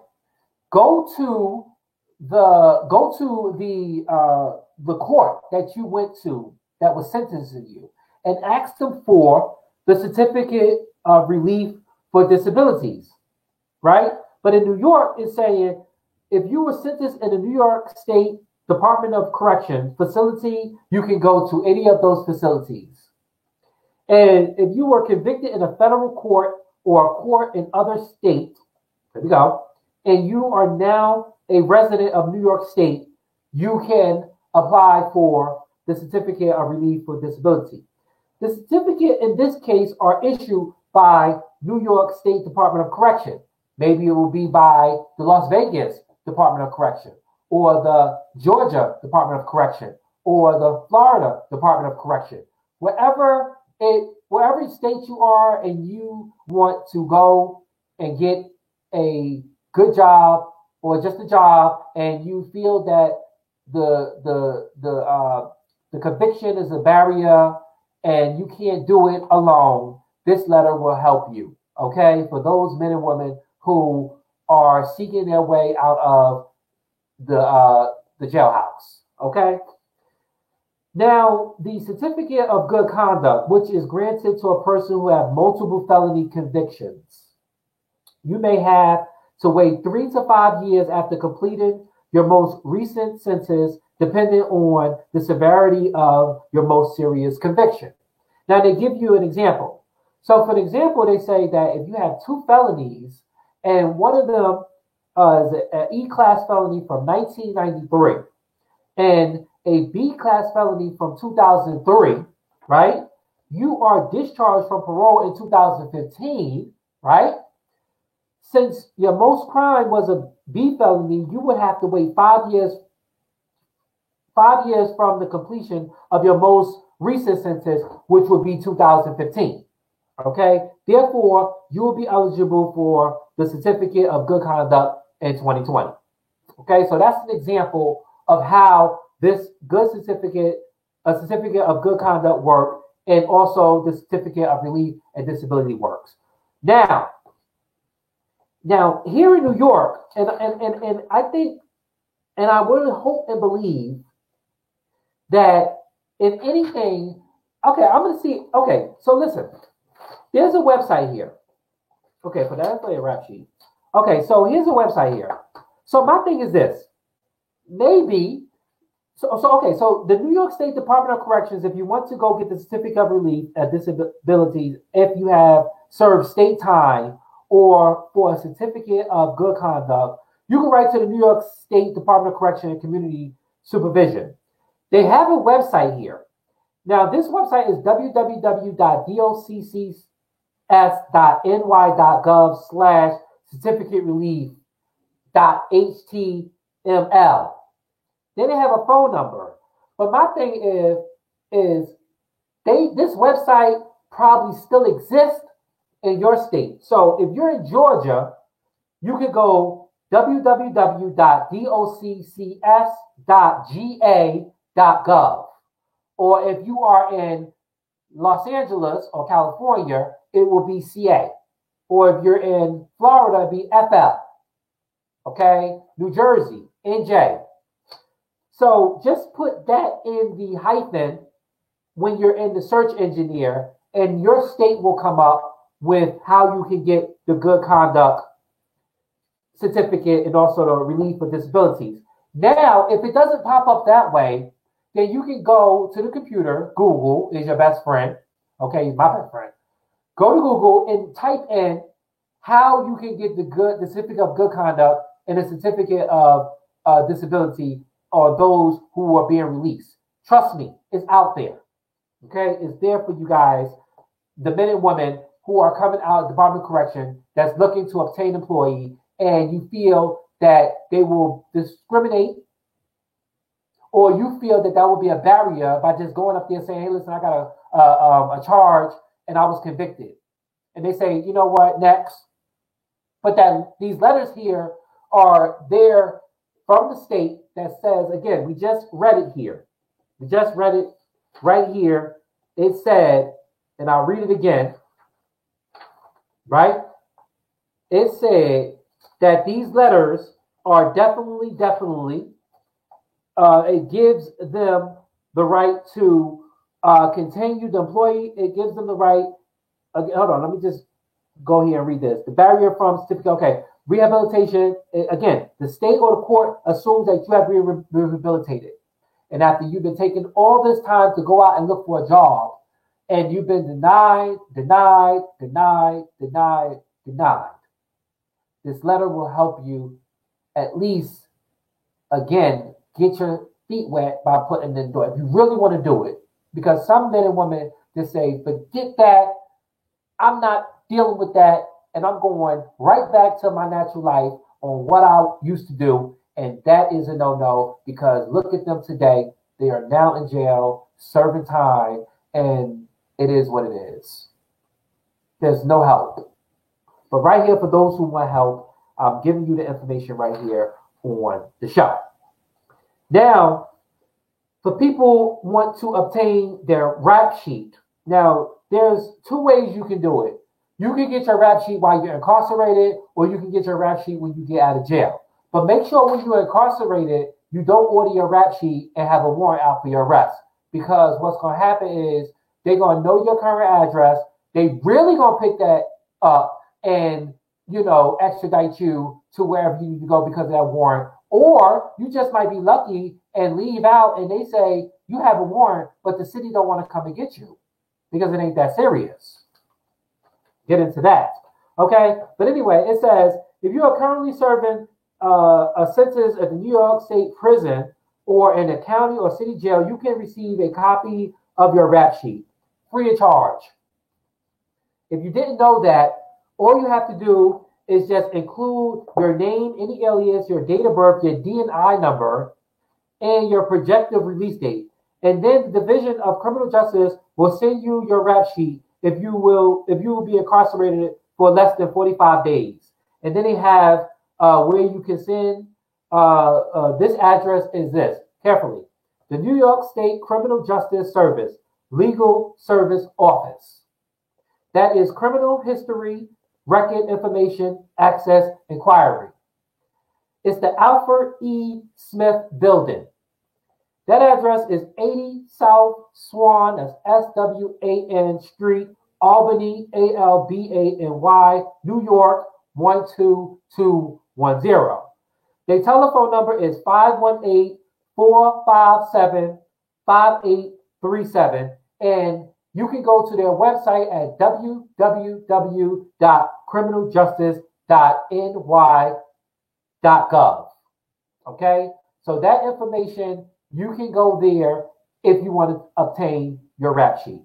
Go to the court that you went to that was sentencing you and ask them for the certificate of relief for disabilities, right? But in New York, it's saying if you were sentenced in the New York State Department of Correction facility, you can go to any of those facilities. And if you were convicted in a federal court or a court in other state, there we go, and you are now a resident of New York State, you can apply for the certificate of relief for disability. The certificate in this case are issued by New York State Department of Correction. Maybe it will be by the Las Vegas Department of Correction, or the Georgia Department of Correction, or the Florida Department of Correction. Wherever state you are and you want to go and get a good job or just a job, and you feel that the conviction is a barrier and you can't do it alone, this letter will help you. Okay, for those men and women who are seeking their way out of the jailhouse. Okay. Now, the certificate of good conduct, which is granted to a person who has multiple felony convictions, you may have to wait 3 to 5 years after completing your most recent sentence, depending on the severity of your most serious conviction. Now, they give you an example. So, for example, they say that if you have 2 felonies, and one of them is an E-class felony from 1993, and a B-class felony from 2003, right? You are discharged from parole in 2015, right? Since your most crime was a B felony, you would have to wait 5 years from the completion of your most recent sentence, which would be 2015. Okay? Therefore, you will be eligible for the certificate of good conduct in 2020. Okay, so that's an example of how this a certificate of good conduct work, and also the certificate of relief and disability works. Now here in New York, and I think, and I really hope and believe that if anything, okay, I'm gonna see. Okay, so listen, there's a website here. Okay, for that's a rap sheet. Okay, so here's a website here. So my thing is this, maybe. So the New York State Department of Corrections, if you want to go get the certificate of relief at disabilities, if you have served state time, or for a certificate of good conduct, you can write to the New York State Department of Correction and Community Supervision. They have a website here. Now, this website is www.doccs.ny.gov/certificate-relief.html. Then they have a phone number. But my thing is this website probably still exists in your state. So if you're in Georgia, you can go www.doccs.ga.gov. Or if you are in Los Angeles or California, it will be CA. Or if you're in Florida, it'll be FL. Okay? New Jersey, NJ. So just put that in the hyphen when you're in the search engineer, and your state will come up with how you can get the good conduct certificate and also the relief for disabilities. Now, if it doesn't pop up that way, then you can go to the computer. Google is your best friend. Okay, my best friend. Go to Google and type in how you can get the certificate of good conduct and the certificate of disability, or those who are being released. Trust me, it's out there. Okay, it's there for you guys, the men and women who are coming out of the Department of Correction that's looking to obtain employee, and you feel that they will discriminate, or you feel that will be a barrier by just going up there saying, hey, listen, I got a charge and I was convicted. And they say, you know what, next. But that these letters here are there from the state that says, again, we just read it here. We just read it right here. It said, and I'll read it again, right? It said that these letters are definitely, it gives them the right to continue the employee. It gives them the right, hold on, let me just go here and read this. The barrier from certificate, okay. Rehabilitation, again, the state or the court assumes that you have been rehabilitated. And after you've been taking all this time to go out and look for a job, and you've been denied, this letter will help you at least, get your feet wet by putting in the door. If you really want to do it, because some men and women to say, forget that. I'm not dealing with that. And I'm going right back to my natural life on what I used to do. And that is a no-no because look at them today. They are now in jail, serving time, and it is what it is. There's no help. But right here, for those who want help, I'm giving you the information right here on the show. Now, for people who want to obtain their rap sheet, now there's two ways you can do it. You can get your rap sheet while you're incarcerated, or you can get your rap sheet when you get out of jail. But make sure when you're incarcerated, you don't order your rap sheet and have a warrant out for your arrest. Because what's going to happen is they're going to know your current address. They really going to pick that up and, extradite you to wherever you need to go because of that warrant. Or you just might be lucky and leave out and they say you have a warrant, but the city don't want to come and get you because it ain't that serious. Get into that. Okay? But anyway, it says, if you are currently serving a sentence at the New York State Prison or in a county or city jail, you can receive a copy of your rap sheet free of charge. If you didn't know that, all you have to do is just include your name, any alias, your date of birth, your DNI number, and your projected release date. And then the Division of Criminal Justice will send you your rap sheet if you will be incarcerated for less than 45 days. And then they have where you can send this address is this. Carefully. The New York State Criminal Justice Service Legal Service Office. That is Criminal History Record Information Access Inquiry. It's the Alfred E. Smith Building. That address is 80 South Swan, that's SWAN Street, Albany, ALBANY, New York, 12210. Their telephone number is 518-457-5837. And you can go to their website at www.criminaljustice.ny.gov. Okay? So that information, you can go there if you want to obtain your rap sheet.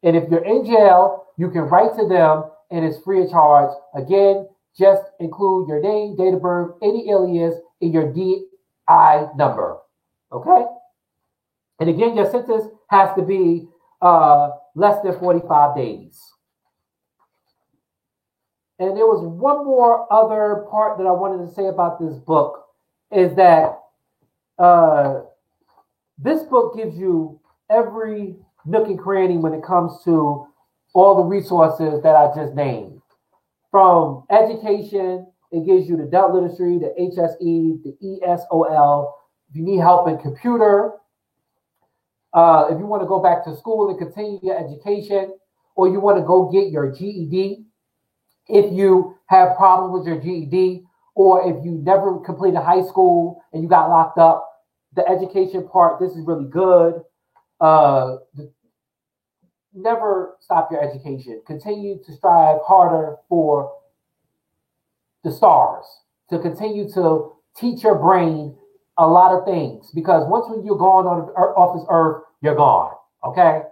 And if you're in jail, you can write to them and it's free of charge. Again, just include your name, date of birth, any alias, and your DI number. Okay? And again, your sentence has to be less than 45 days. And there was one more other part that I wanted to say about this book is that this book gives you every nook and cranny when it comes to all the resources that I just named. From education, it gives you the adult literacy, the HSE, the ESOL. If you need help in computer, if you want to go back to school and continue your education, or you want to go get your GED, if you have problems with your GED, or if you never completed high school and you got locked up, the education part, this is really good. Never stop your education. Continue to strive harder for the stars, to continue to teach your brain a lot of things, because once when you're gone off this earth, you're gone. Okay?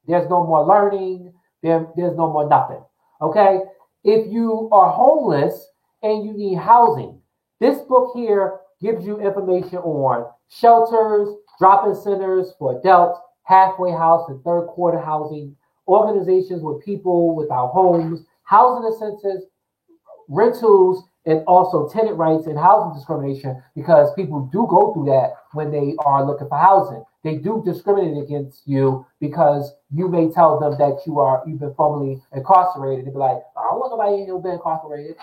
There's no more learning. There's no more nothing. Okay? If you are homeless and you need housing, this book here gives you information on shelters, drop-in centers for adults, halfway house and third quarter housing, organizations with people without homes, housing incentives, rentals, and also tenant rights and housing discrimination, because people do go through that when they are looking for housing. They do discriminate against you because you may tell them that you've been formerly incarcerated. They'll be like, I don't want nobody who's been incarcerated.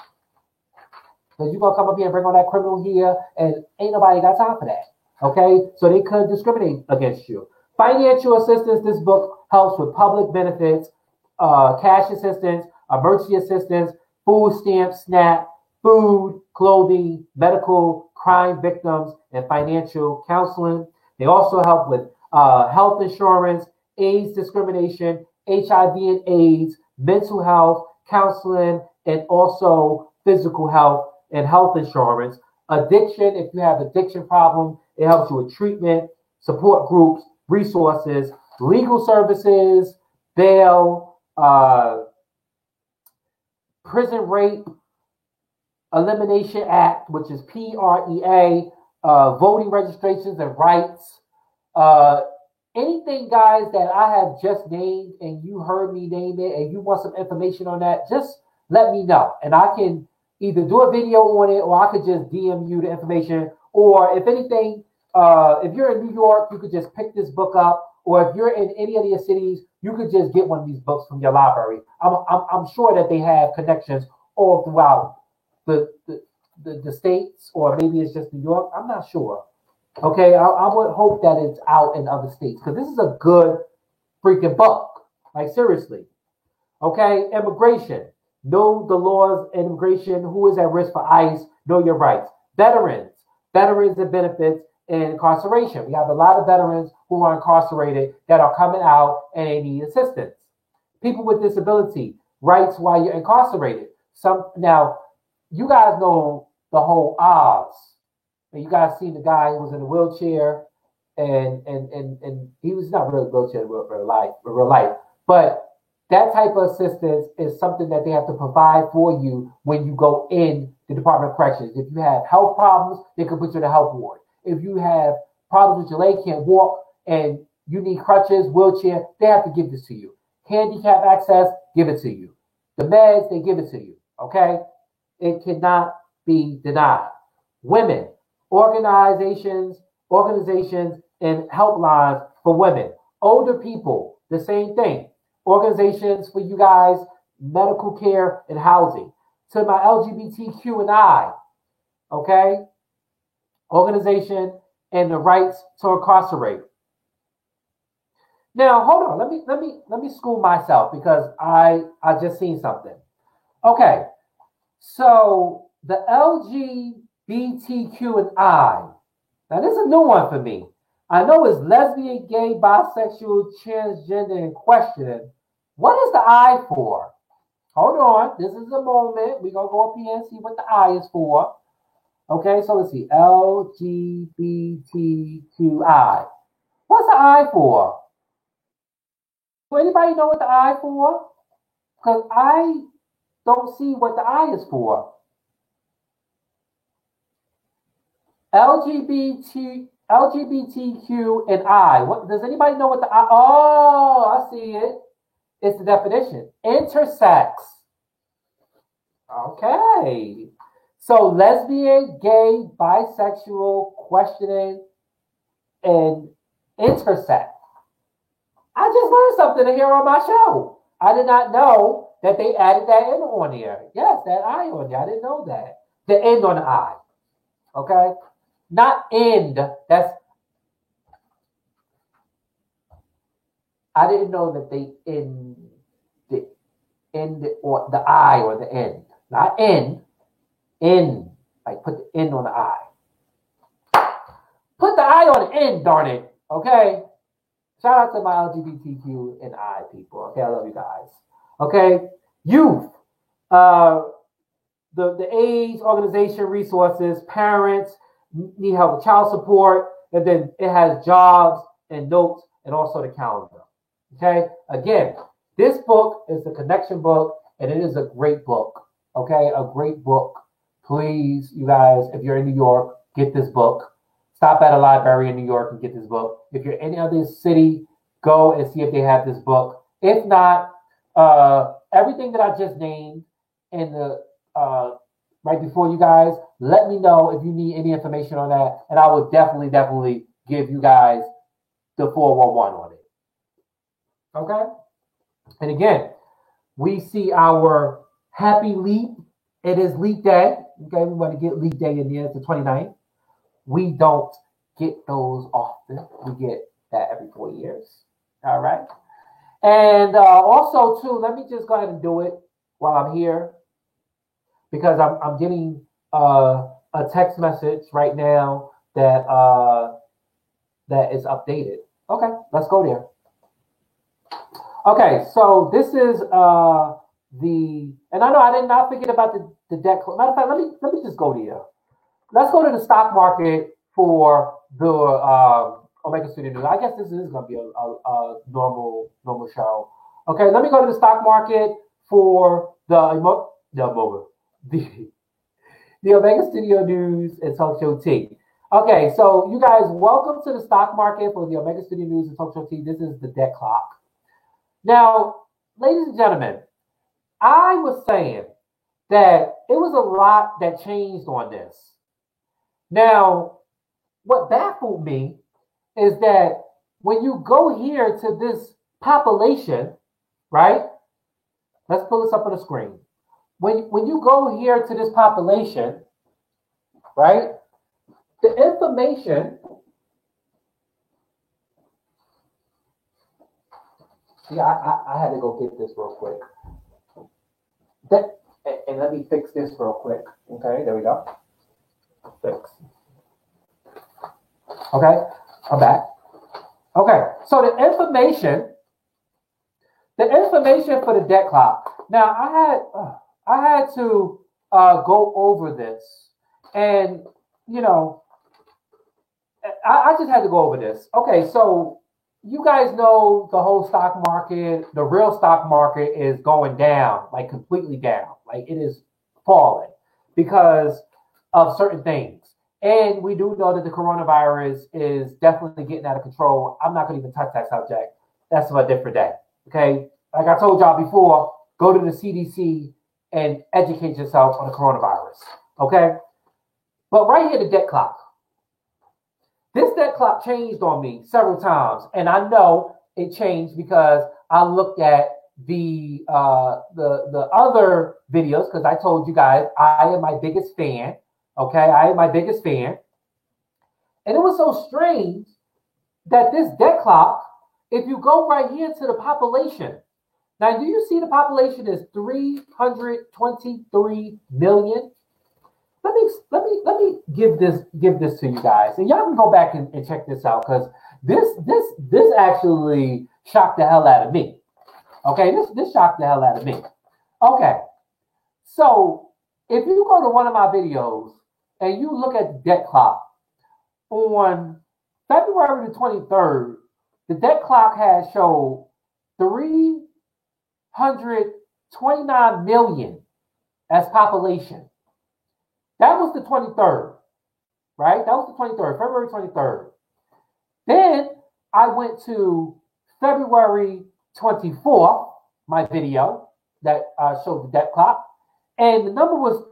Because you're going to come up here and bring on that criminal here, and ain't nobody got time for that. Okay? So they could discriminate against you. Financial assistance, this book helps with public benefits, cash assistance, emergency assistance, food stamps, SNAP, food, clothing, medical, crime victims, and financial counseling. They also help with health insurance, AIDS discrimination, HIV and AIDS, mental health, counseling, and also physical health and health insurance. Addiction, if you have addiction problem, it helps you with treatment, support groups, resources, legal services, bail, Prison Rape Elimination Act, which is PREA, voting registrations and rights, uh, anything, guys, that I have just named and you heard me name it and you want some information on that, just let me know. And I can either do a video on it or I could just DM you the information. Or if anything, if you're in New York, you could just pick this book up. Or if you're in any of your cities, you could just get one of these books from your library. I'm sure that they have connections all throughout the, the, the states, or maybe it's just New York. I'm not sure. Okay, I would hope that it's out in other states because this is a good freaking book. Like, seriously. Okay, immigration. Know the laws in immigration. Who is at risk for ICE? Know your rights. Veterans. Veterans and benefits and incarceration. We have a lot of veterans who are incarcerated that are coming out and they need assistance. People with disability. Rights while you're incarcerated. Now, you guys know the whole Oz. And you guys seen the guy who was in a wheelchair, and he was not really a wheelchair in real life. But that type of assistance is something that they have to provide for you when you go in the Department of Corrections. If you have health problems, they can put you in the health ward. If you have problems with your leg, can't walk, and you need crutches, wheelchair, they have to give this to you. Handicap access, give it to you. The meds, they give it to you. Okay? It cannot be denied. Women. Organizations, and helplines for women. Older people, the same thing. Organizations for you guys, medical care and housing. To my LGBTQ and I, okay? Organization and the rights to incarcerate. Now, hold on. Let me school myself because I just seen something. Okay, so the LGBTQ and I. Now, this is a new one for me. I know it's lesbian, gay, bisexual, transgender, and questioning. What is the I for? Hold on. This is a moment. We're going to go up here and see what the I is for. Okay, so let's see. LGBTQI. What's the I for? Do anybody know what the I for? Because I don't see what the I is for. LGBTQ and I. What does anybody know what the I? Oh, I see it. It's the definition. Intersex. Okay. So lesbian, gay, bisexual, questioning, and intersex. I just learned something here on my show. I did not know that they added that in on here. Yes, that I on there. I didn't know that. The end on the I. Okay? Not end. I didn't know that they end or the I or the end. Not end. End. Like put the end on the I. Put the I on the end, darn it. Okay? Shout out to my LGBTQ and I people. Okay, I love you guys. Okay? Youth. The AIDS organization resources, parents, need help with child support, and then it has jobs and notes and also the calendar. Okay? Again, this book is the connection book, and it is a great book. Okay? A great book. Please, you guys, if you're in New York, get this book. Stop at a library in New York and get this book. If you're in any other city, go and see if they have this book. If not, everything that I just named in the right before you guys, let me know if you need any information on that, and I will definitely give you guys the 411 on it. Okay? And again, we see our happy leap. It is leap day. Okay, we want to get leap day in there. It's the 29th. We don't get those often. We get that every 4 years. All right. And also, too, let me just go ahead and do it while I'm here because I'm getting a text message right now that that is updated. Okay, let's go there. Okay, so this is and I know I did not forget about the debt. Matter of fact, let me just go there. Let's go to the stock market for the Omega Studio News. I guess this is going to be a normal show. Okay, let me go to the stock market for the Omega Studio News and Talk Show T. Okay, so you guys, welcome to the stock market for the Omega Studio News and Talk Show T. This is the debt clock. Now, ladies and gentlemen, I was saying that it was a lot that changed on this. Now, what baffled me is that when you go here to this population, right? Let's pull this up on the screen. When you go here to this population, right? The information. See, I had to go get this real quick. And let me fix this real quick. Okay, there we go. Fix. Okay, I'm back. Okay, so the information for the debt clock. Now I had to go over this, and you know, I just had to go over this. Okay, so you guys know the whole stock market, the real stock market is going down, like completely down, like it is falling because of certain things. And we do know that the coronavirus is definitely getting out of control. I'm not going to even touch that subject. That's for a different day. Okay. Like I told y'all before, go to the CDC and educate yourself on the coronavirus. Okay. But right here, the debt clock. This debt clock changed on me several times. And I know it changed because I looked at the other videos because I told you guys I am my biggest fan. Okay, I am my biggest fan. And it was so strange that this debt clock, if you go right here to the population, now do you see the population is 323 million? Let me give this to you guys, and y'all can go back and check this out because this actually shocked the hell out of me. Okay, this shocked the hell out of me. Okay, so if you go to one of my videos and you look at the debt clock on February the 23rd, the debt clock has showed 329 million as population. That was the 23rd, right? That was the 23rd, February 23rd. Then I went to February 24th, my video that showed the debt clock, and the number was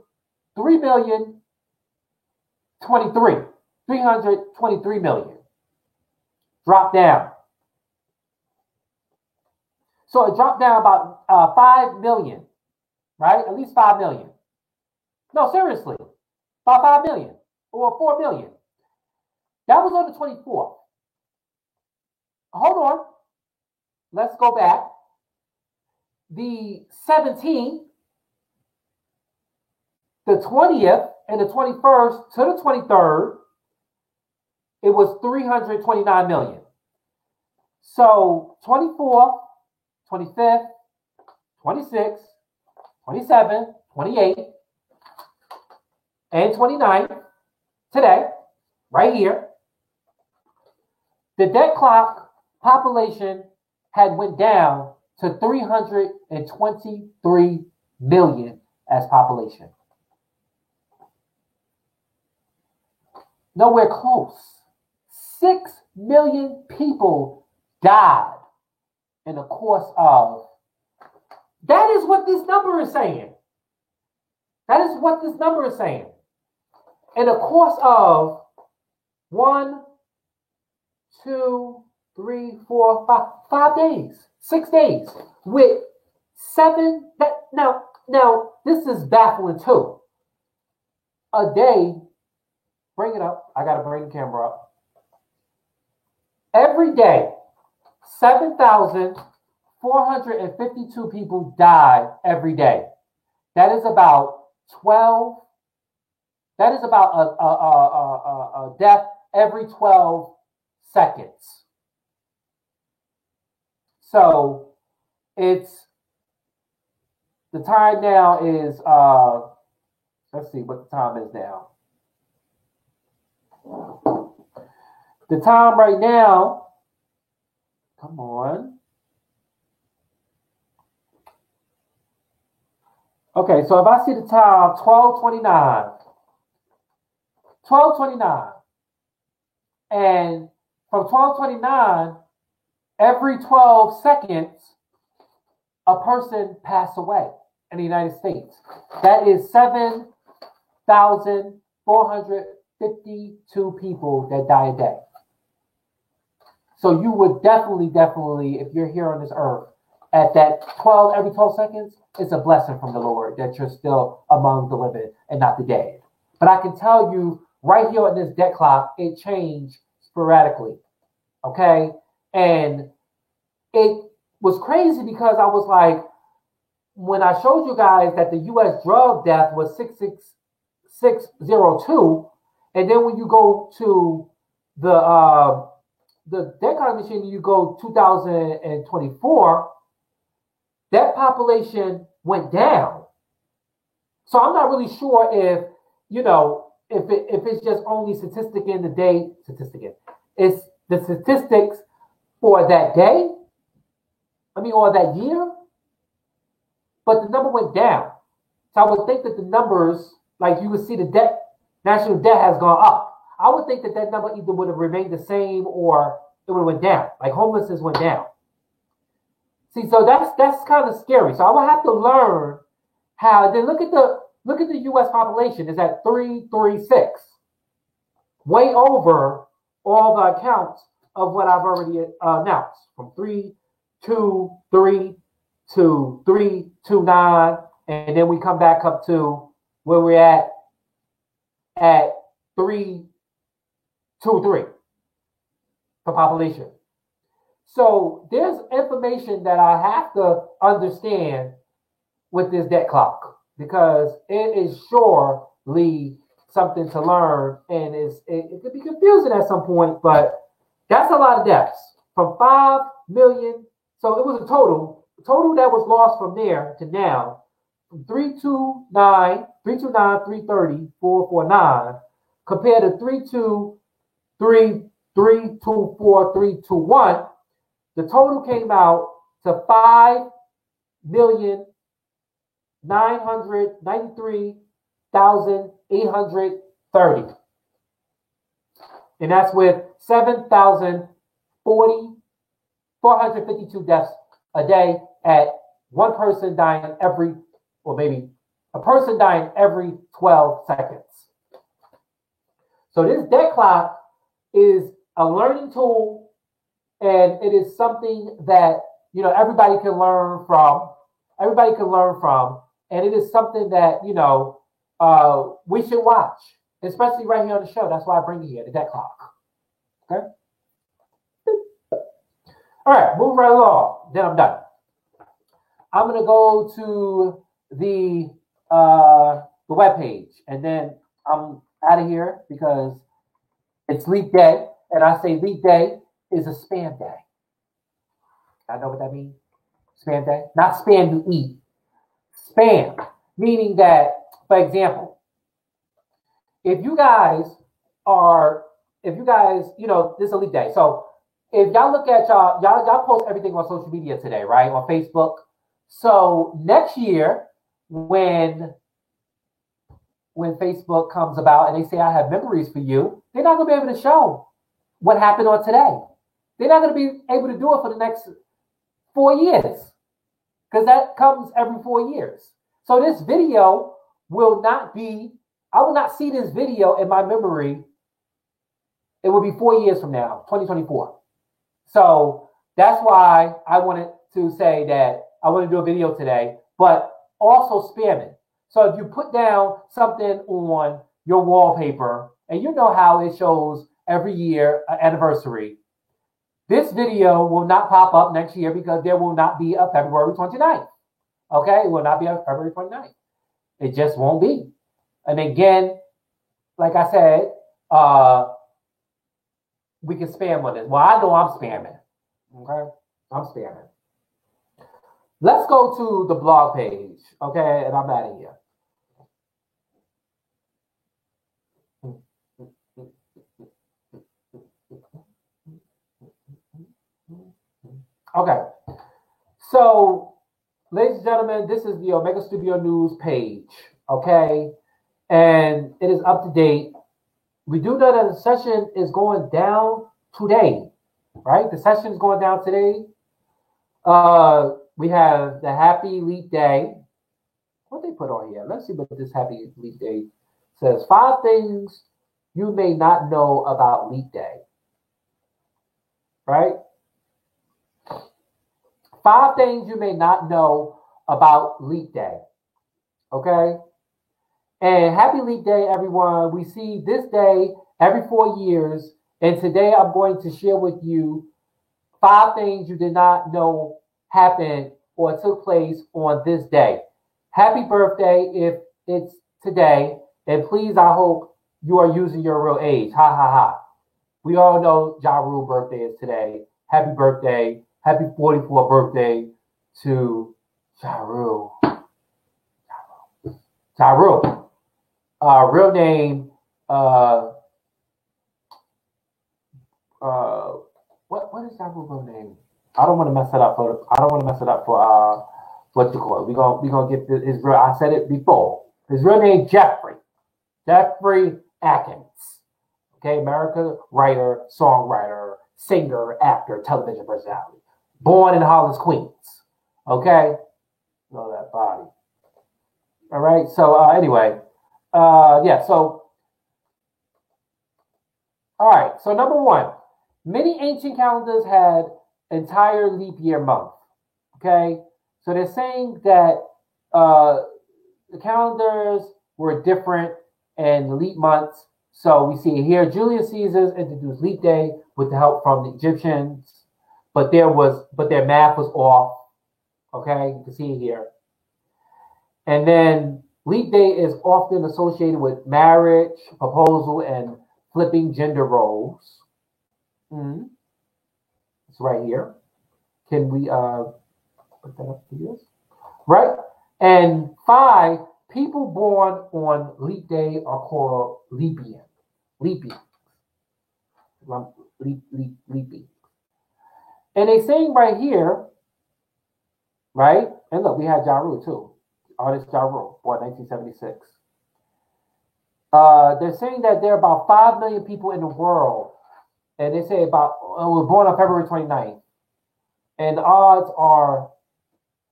323 million. Dropped down. So it dropped down about 5 million, right? At least 5 million. No, seriously, about 5 million or 4 million. That was on the 24th. Hold on. Let's go back. The 17th, the 20th, and the 21st to the 23rd, it was 329 million. So 24th, 25th, 26th, 27th, 28th, and 29th, today, right here, the debt clock population had went down to 323 million as population. Nowhere close. 6 million people died in the course of. That is what this number is saying. That is what this number is saying. In the course of 1, 2, 3, 4, 5 days, 6 days, with 7. Now, this is baffling too. A day. Bring it up. I got to bring the camera up. Every day, 7,452 people die every day. That is about 12. That is about a death every 12 seconds. So it's the time now is let's see what the time is now. The time right now, come on. Okay, so if I see the time 12:29, and from 12:29, every 12 seconds, a person passed away in the United States. That is 7,452 people that die a day. So you would definitely, if you're here on this earth, at that 12, every 12 seconds, it's a blessing from the Lord that you're still among the living and not the dead. But I can tell you right here on this debt clock, it changed sporadically. Okay. And it was crazy because I was like, when I showed you guys that the US drug death was 66602, and then when you go to the debt card machine, you go 2024, that population went down. So I'm not really sure if, if it's just only it's the statistics for that day, or that year, but the number went down. So I would think that the numbers, like you would see the national debt has gone up. I would think that number either would have remained the same or it would have went down. Like homelessness went down. See, so that's kind of scary. So I would have to learn how. Then look at the U.S. population. It's at 336, way over all the accounts of what I've already announced, from 323 to 329, and then we come back up to where we're at 323 for population. So there's information that I have to understand with this debt clock, because it is surely something to learn, and it could be confusing at some point, but that's a lot of deaths, from 5 million. So it was a total that was lost from there to now, from 329, 330, 449, compared to 323, 324, 321. The total came out to 5,993,830. And that's with 7,452 deaths a day, at one person dying every, or maybe a person dying every 12 seconds. So this debt clock is a learning tool, and it is something that everybody can learn from. And it is something that we should watch, especially right here on the show. That's why I bring you here, the debt clock. Okay. All right, move right along. Then I'm done. I'm gonna go to the web page, and then I'm out of here because it's Leap Day, and I say Leap Day is a spam day. I know what that means. Spam day, not spam you eat. Spam, meaning that, for example, if you guys, this is a Leap Day. So if y'all look at y'all post everything on social media today, right? On Facebook. So next year, when Facebook comes about and they say I have memories for you, they're not gonna be able to show what happened on today. They're not gonna be able to do it for the next 4 years, because that comes every 4 years. So this video will not be, I will not see this video in my memory. It will be 4 years from now, 2024. So that's why I wanted to say that I want to do a video today, but also spamming. So if you put down something on your wallpaper, and you know how it shows every year an anniversary, this video will not pop up next year because there will not be a February 29th. Okay, it will not be a February 29th. It just won't be. And again, like I said, we can spam on this. Well, I know I'm spamming. Okay, I'm spamming. Let's go to the blog page. Okay, and I'm out of here. Okay, so ladies and gentlemen, this is the Omega Studio News page, okay? And it is up to date. We do know that the session is going down today, right? The session is going down today. We have the Happy Leap Day. What they put on here? Let's see what this Happy Leap Day says. 5 things you may not know about Leap Day, right? 5 things you may not know about Leap Day, okay? And Happy Leap Day, everyone. We see this day every 4 years, and today I'm going to share with you 5 things you did not know happened or took place on this day. Happy birthday if it's today, and please, I hope you are using your real age. Ha ha ha. We all know Ja Rule's birthday is today. Happy birthday. Happy 44th birthday to Ja Rule. Ja Rule. Real name, what is Ja Rule's real name? I don't want to mess it up for what you call it. We gonna get his real. I said it before. His real name Jeffrey Atkins. Okay, American writer, songwriter, singer, actor, television personality. Born in Hollis, Queens. Okay, know that body. All right. So anyway, yeah. So all right. So number 1, many ancient calendars had entire leap year month. Okay, so they're saying that the calendars were different and leap months. So we see here Julius Caesar introduced leap day with the help from the Egyptians, but their math was off. Okay, you can see it here. And then leap day is often associated with marriage, proposal, and flipping gender roles. It's right here. Can we put that up to this? Right? And 5, people born on leap day are called Leapian. Leapian. And they saying right here, right? And look, we had Ja Rule too. Artist Ja Rule, born 1976. They're saying that there are about 5 million people in the world. And they say was born on February 29th. And the odds are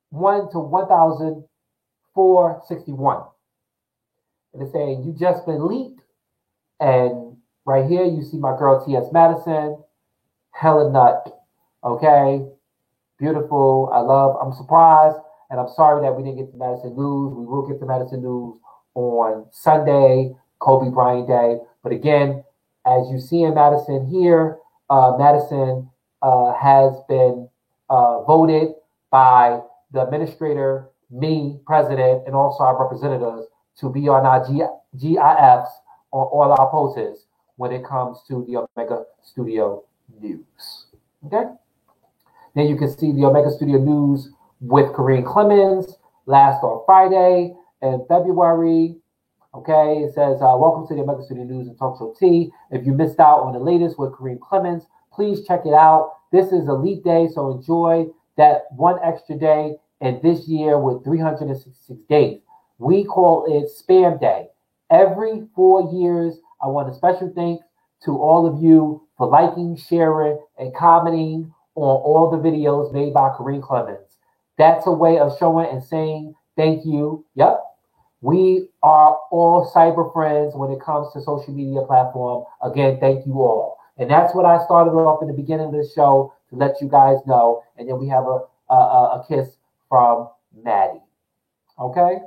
1 to 1,461. And they're saying you just been leaped. And right here you see my girl T.S. Madison, hella nut. Okay, beautiful. I'm surprised, and I'm sorry that we didn't get the Madison news. We will get the Madison news on Sunday, Kobe Bryant Day. But again, as you see in Madison here, Madison has been voted by the administrator, me, president, and also our representatives to be on our GIFs on all our posts when it comes to the Omega Studio News. Okay? Then you can see the Omega Studio News with Kareem Clemens last on Friday in February. Okay, it says, welcome to the Omega Studio News and Talk Show T. If you missed out on the latest with Kareem Clemens, please check it out. This is a leap day, so enjoy that one extra day in this year with 366 days. We call it Spam Day. Every 4 years, I want a special thanks to all of you for liking, sharing, and commenting on all the videos made by Kareem Clemens. That's a way of showing and saying thank you. Yep. We are all cyber friends when it comes to social media platform. Again, thank you all. And that's what I started off in the beginning of the show to let you guys know. And then we have a kiss from Maddie. Okay?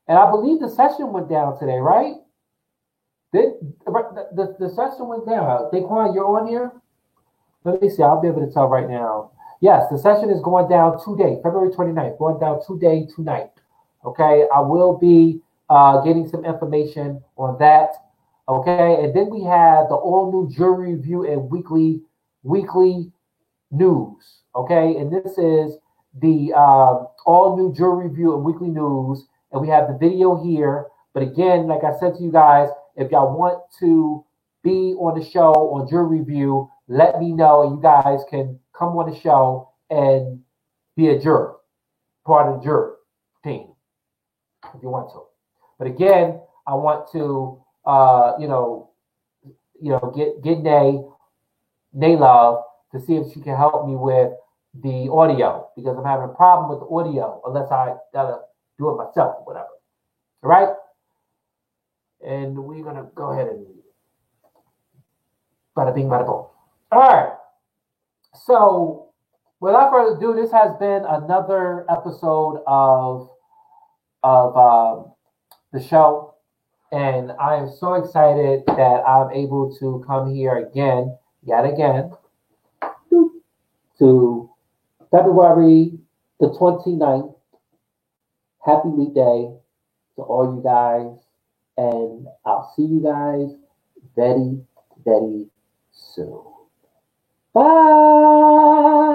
And I believe the session went down today, right? The session went down. Daquan, you're on here? Let me see. I'll be able to tell right now. Yes, the session is going down today, February 29th, going down today, tonight. Okay, I will be getting some information on that. Okay, and then we have the all-new jury review and weekly news. Okay, and this is the all-new jury review and weekly news, and we have the video here. But again, like I said to you guys, if y'all want to be on the show on jury review, let me know, and you guys can come on the show and be a juror. part of the jury team if you want to. But again, I want to get Nay Love to see if she can help me with the audio because I'm having a problem with the audio unless I gotta do it myself or whatever. All right? And we're gonna go ahead and bada bing, bada boom. All right. So, without further ado, this has been another episode of the show, and I am so excited that I'm able to come here yet again, to February the 29th. Happy Leap Day to all you guys, and I'll see you guys very, very soon. Bye.